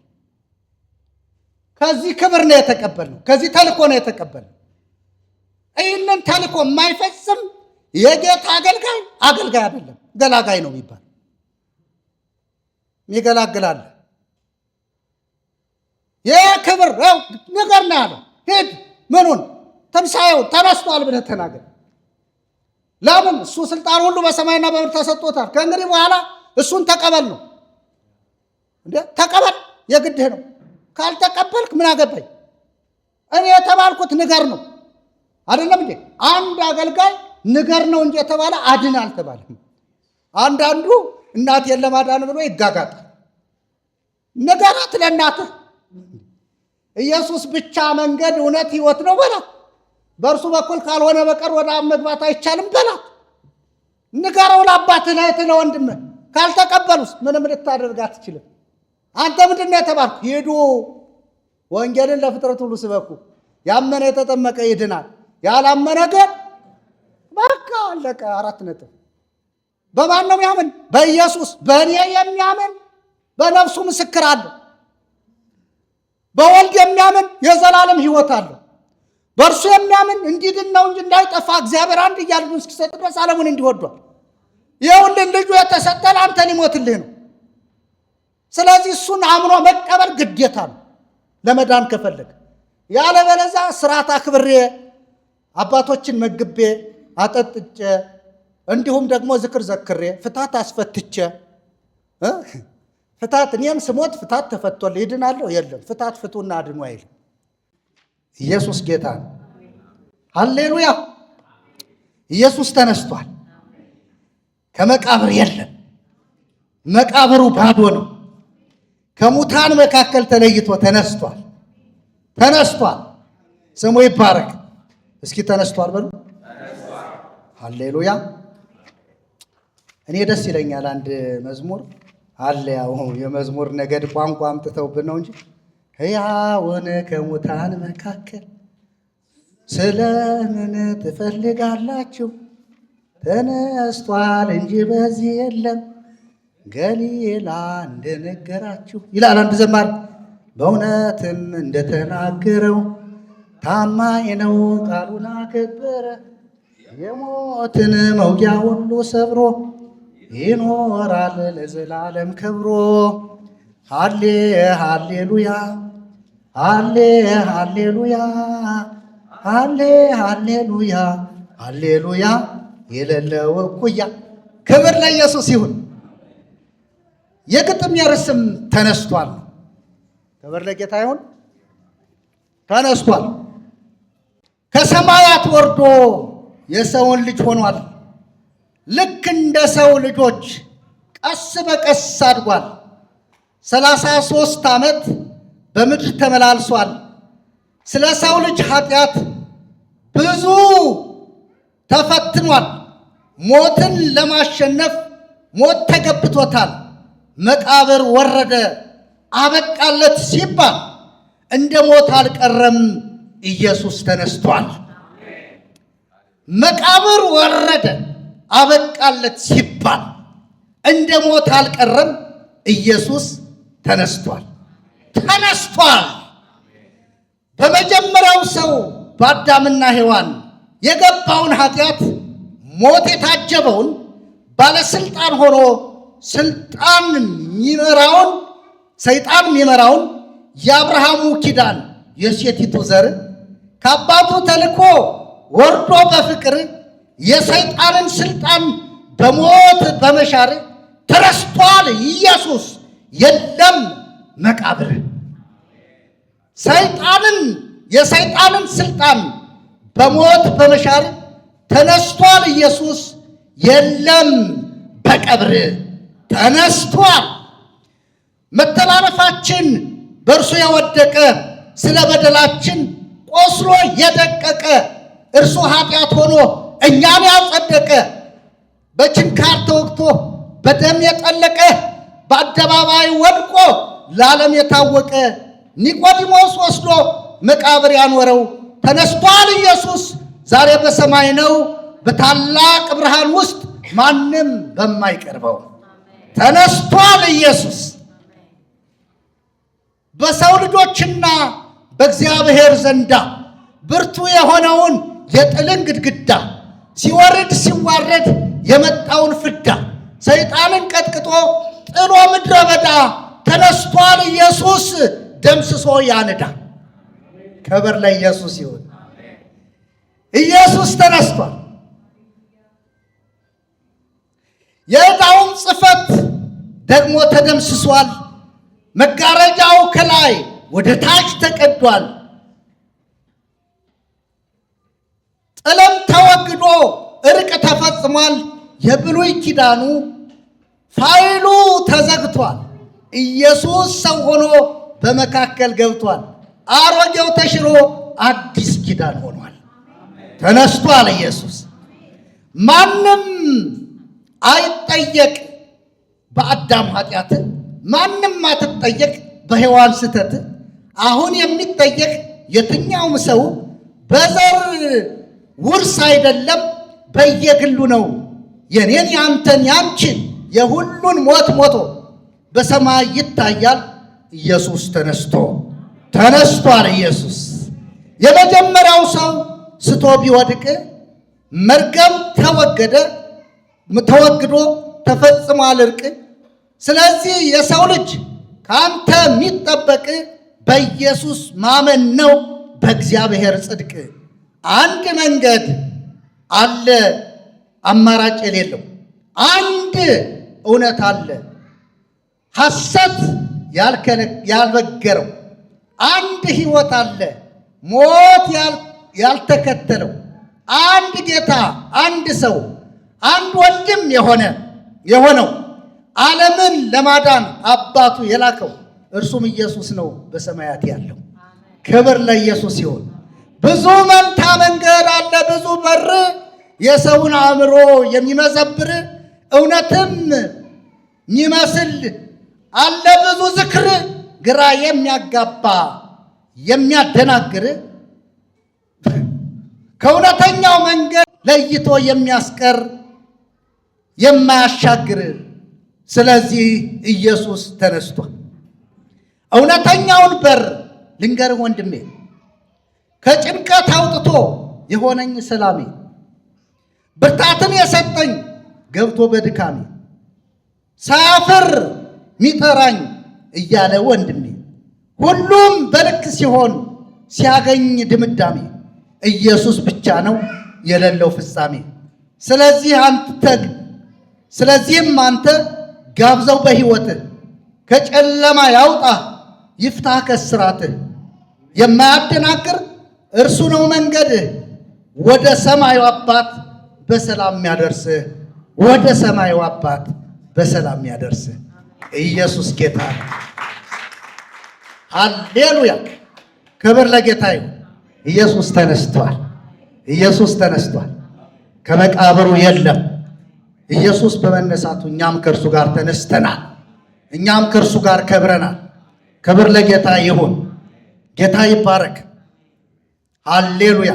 ከዚህ ክብር ነው የተቀበልነው። ከዚህ ተልእኮ ነው የተቀበልነው። ይህንን ተልእኮ የማይፈጽም የጌታ አገልጋይ አይደለም፣ ገላጋይ ነው የሚባል። ይገላግላል። ይህ ክብር ነገር ነው ያለው። ሂድ ምኑን ትንሣኤውን ተነስቷል ብለህ ተናገር። ለምን? እሱ ስልጣን ሁሉ በሰማይና በምድር ተሰጥቶታል። ከእንግዲህ በኋላ እሱን ተቀበል ነው እንዴ? ተቀበል፣ የግድህ ነው። ካልተቀበልክ ምን አገባኝ? እኔ የተባልኩት ንገር ነው አይደለም እንዴ? አንድ አገልጋይ ንገር ነው እንጂ የተባለ አድን አልተባለም። አንዳንዱ እናቴን ለማዳን ብሎ ይጋጋጣል። ንገራት ለእናትህ። ኢየሱስ ብቻ መንገድ፣ እውነት፣ ሕይወት ነው በላት። በእርሱ በኩል ካልሆነ በቀር ወደ አብ መግባት አይቻልም በላት። ንገረው ለአባትህ፣ ለእህትህ፣ ለወንድምህ። ካልተቀበሉስ ምንም ልታደርግ አትችልም። አንተ ምንድን ነው የተባልኩ? ሂዱ ወንጌልን ለፍጥረት ሁሉ ስበኩ። ያመነ የተጠመቀ ይድናል፣ ያላመነ ግን በቃ አለቀ። 4 ነጥብ። በማን ነው የሚያምን? በኢየሱስ። በእኔ የሚያምን በነፍሱ ምስክር አለ። በወልድ የሚያምን የዘላለም ሕይወት አለ። በእርሱ የሚያምን እንዲድን ነው እንጂ እንዳይጠፋ እግዚአብሔር አንድያ ልጁን እስኪሰጥ ድረስ ዓለሙን እንዲሁ ወዷል። ይኸውልህ ልጁ የተሰጠን አንተ ሊሞትልህ ነው። ስለዚህ እሱን አምኖ መቀበል ግዴታ ነው ለመዳን ከፈለግ። ያለበለዚያ ስርዓት አክብሬ አባቶችን መግቤ አጠጥቼ እንዲሁም ደግሞ ዝክር ዘክሬ ፍታት አስፈትቼ ፍታት እኔም ስሞት ፍታት ተፈቶል ይድናለሁ? የለም። ፍታት ፍቱና አድኑ አይልም። ኢየሱስ ጌታ ነው። ሃሌሉያ! ኢየሱስ ተነስቷል። ከመቃብር የለም። መቃብሩ ባዶ ነው። ከሙታን መካከል ተለይቶ ተነስቷል። ተነስቷል። ስሙ ይባረክ። እስኪ ተነስቷል በሉ። ሃሌሉያ! እኔ ደስ ይለኛል። አንድ መዝሙር አለ። ያው የመዝሙር ነገድ ቋንቋ አምጥተውብን ነው እንጂ ሕያውን ከሙታን መካከል ስለምን ትፈልጋላችሁ? ተነስቷል እንጂ በዚህ የለም፣ ገሊላ እንደነገራችሁ ይላል አንድ ዘማሪ። በእውነትም እንደተናገረው ታማኝ ነው፣ ቃሉን አከበረ። የሞትን መውጊያ ሁሉ ሰብሮ ይኖራል ለዘላለም ከብሮ። ሃሌ ሃሌሉያ፣ ሃሌ ሃሌሉያ፣ ሃሌ ሃሌሉያ፣ ሃሌሉያ የሌለው እኩያ። ክብር ለኢየሱስ ይሁን። የግጥም የርስም ተነስቷል። ክብር ለጌታ ይሁን። ተነስቷል። ከሰማያት ወርዶ የሰውን ልጅ ሆኗል። ልክ እንደ ሰው ልጆች ቀስ በቀስ አድጓል። 33 ዓመት በምድር ተመላልሷል። ስለ ሰው ልጅ ኃጢአት ብዙ ተፈትኗል። ሞትን ለማሸነፍ ሞት ተገብቶታል። መቃብር ወረደ አበቃለት ሲባል እንደ ሞት አልቀረም፣ ኢየሱስ ተነስቷል። መቃብር ወረደ አበቃለት ሲባል እንደ ሞት አልቀረም፣ ኢየሱስ ተነስቷል። ተነስቷል። በመጀመሪያው ሰው በአዳምና ሔዋን የገባውን ኃጢአት ሞት የታጀበውን ባለስልጣን ሆኖ ስልጣን የሚመራውን ሰይጣን የሚመራውን የአብርሃሙ ኪዳን የሴቲቱ ዘር ከአባቱ ተልኮ ወርዶ በፍቅር የሰይጣንን ስልጣን በሞት በመሻር ተነስቷል። ኢየሱስ የለም መቃብር። የሰይጣንን ስልጣን በሞት በመሻር ተነስቷል። ኢየሱስ የለም በቀብር ተነስቷል። መተላለፋችን በእርሱ የወደቀ ስለ በደላችን ቆስሎ የደቀቀ እርሱ ኃጢአት ሆኖ እኛን ያጸደቀ በችንካር ተወግቶ በደም የጠለቀ በአደባባይ ወድቆ ለዓለም የታወቀ ኒቆዲሞስ ወስዶ መቃብር ያኖረው ተነስቷል። ኢየሱስ ዛሬ በሰማይ ነው፣ በታላቅ ብርሃን ውስጥ ማንም በማይቀርበው ተነስቷል ኢየሱስ። በሰው ልጆችና በእግዚአብሔር ዘንዳ ብርቱ የሆነውን የጥልን ግድግዳ ሲወርድ ሲዋረድ የመጣውን ፍዳ ሰይጣንን ቀጥቅጦ ጥሎ ምድረ በዳ ተነስቷል ኢየሱስ ደምስሶ ያነዳ። ክብር ለኢየሱስ ይሁን። ኢየሱስ ተነስቷል። የዕዳውም ጽሕፈት ደግሞ ተደምስሷል። መጋረጃው ከላይ ወደ ታች ተቀዷል። ጥልም ተወግዶ እርቅ ተፈጽሟል። የብሉይ ኪዳኑ ፋይሉ ተዘግቷል። ኢየሱስ ሰው ሆኖ በመካከል ገብቷል። አሮጌው ተሽሮ አዲስ ኪዳን ሆኗል። ተነስቷል ኢየሱስ። ማንም አይጠየቅ በአዳም ኃጢአት፣ ማንም አትጠየቅ በሔዋን ስተት። አሁን የሚጠየቅ የትኛውም ሰው በዘር ውርስ አይደለም፣ በየግሉ ነው። የኔን ያንተን ያንቺን የሁሉን ሞት ሞቶ በሰማይ ይታያል። ኢየሱስ ተነስቷል። ኢየሱስ የመጀመሪያው ሰው ስቶ ቢወድቅ መርገም ተወግዶ ተፈጽሟል እርቅ። ስለዚህ የሰው ልጅ ከአንተ የሚጠበቅ በኢየሱስ ማመን ነው፣ በእግዚአብሔር ጽድቅ። አንድ መንገድ አለ አማራጭ የሌለው፣ አንድ እውነት አለ ሐሰት ያልበገረው፣ አንድ ሕይወት አለ ሞት ያልተከተለው፣ አንድ ጌታ፣ አንድ ሰው፣ አንድ ወንድም የሆነው ዓለምን ለማዳን አባቱ የላከው እርሱም ኢየሱስ ነው በሰማያት ያለው። ክብር ለኢየሱስ ይሁን። ብዙ መንታ መንገድ አለ፣ ብዙ በር የሰውን አእምሮ የሚመዘብር እውነትም የሚመስል አለ፣ ብዙ ዝክር ግራ የሚያጋባ የሚያደናግር ከእውነተኛው መንገድ ለይቶ የሚያስቀር የማያሻግር። ስለዚህ ኢየሱስ ተነስቷል። እውነተኛውን በር ልንገርህ ወንድሜ፣ ከጭንቀት አውጥቶ የሆነኝ ሰላሜ፣ ብርታትን የሰጠኝ ገብቶ በድካሜ ሳፍር ሚጠራኝ እያለ ወንድሜ፣ ሁሉም በልክ ሲሆን ሲያገኝ ድምዳሜ፣ ኢየሱስ ብቻ ነው የሌለው ፍጻሜ። ስለዚህም አንተ ጋብዘው በሕይወትህ፣ ከጨለማ ያውጣ ይፍታህ ከስራትህ። የማያደናግር እርሱ ነው መንገድህ፣ ወደ ሰማዩ አባት በሰላም ያደርስህ፣ ወደ ሰማዩ አባት በሰላም ያደርስህ። ኢየሱስ ጌታ ነው። ሃሌሉያ! ክብር ለጌታ ይሁን። ኢየሱስ ተነስቷል። ከመቃብሩ የለም። ኢየሱስ በመነሳቱ እኛም ከእርሱ ጋር ተነስተናል። እኛም ከእርሱ ጋር ከብረናል። ክብር ለጌታ ይሁን። ጌታ ይባረክ። ሃሌሉያ!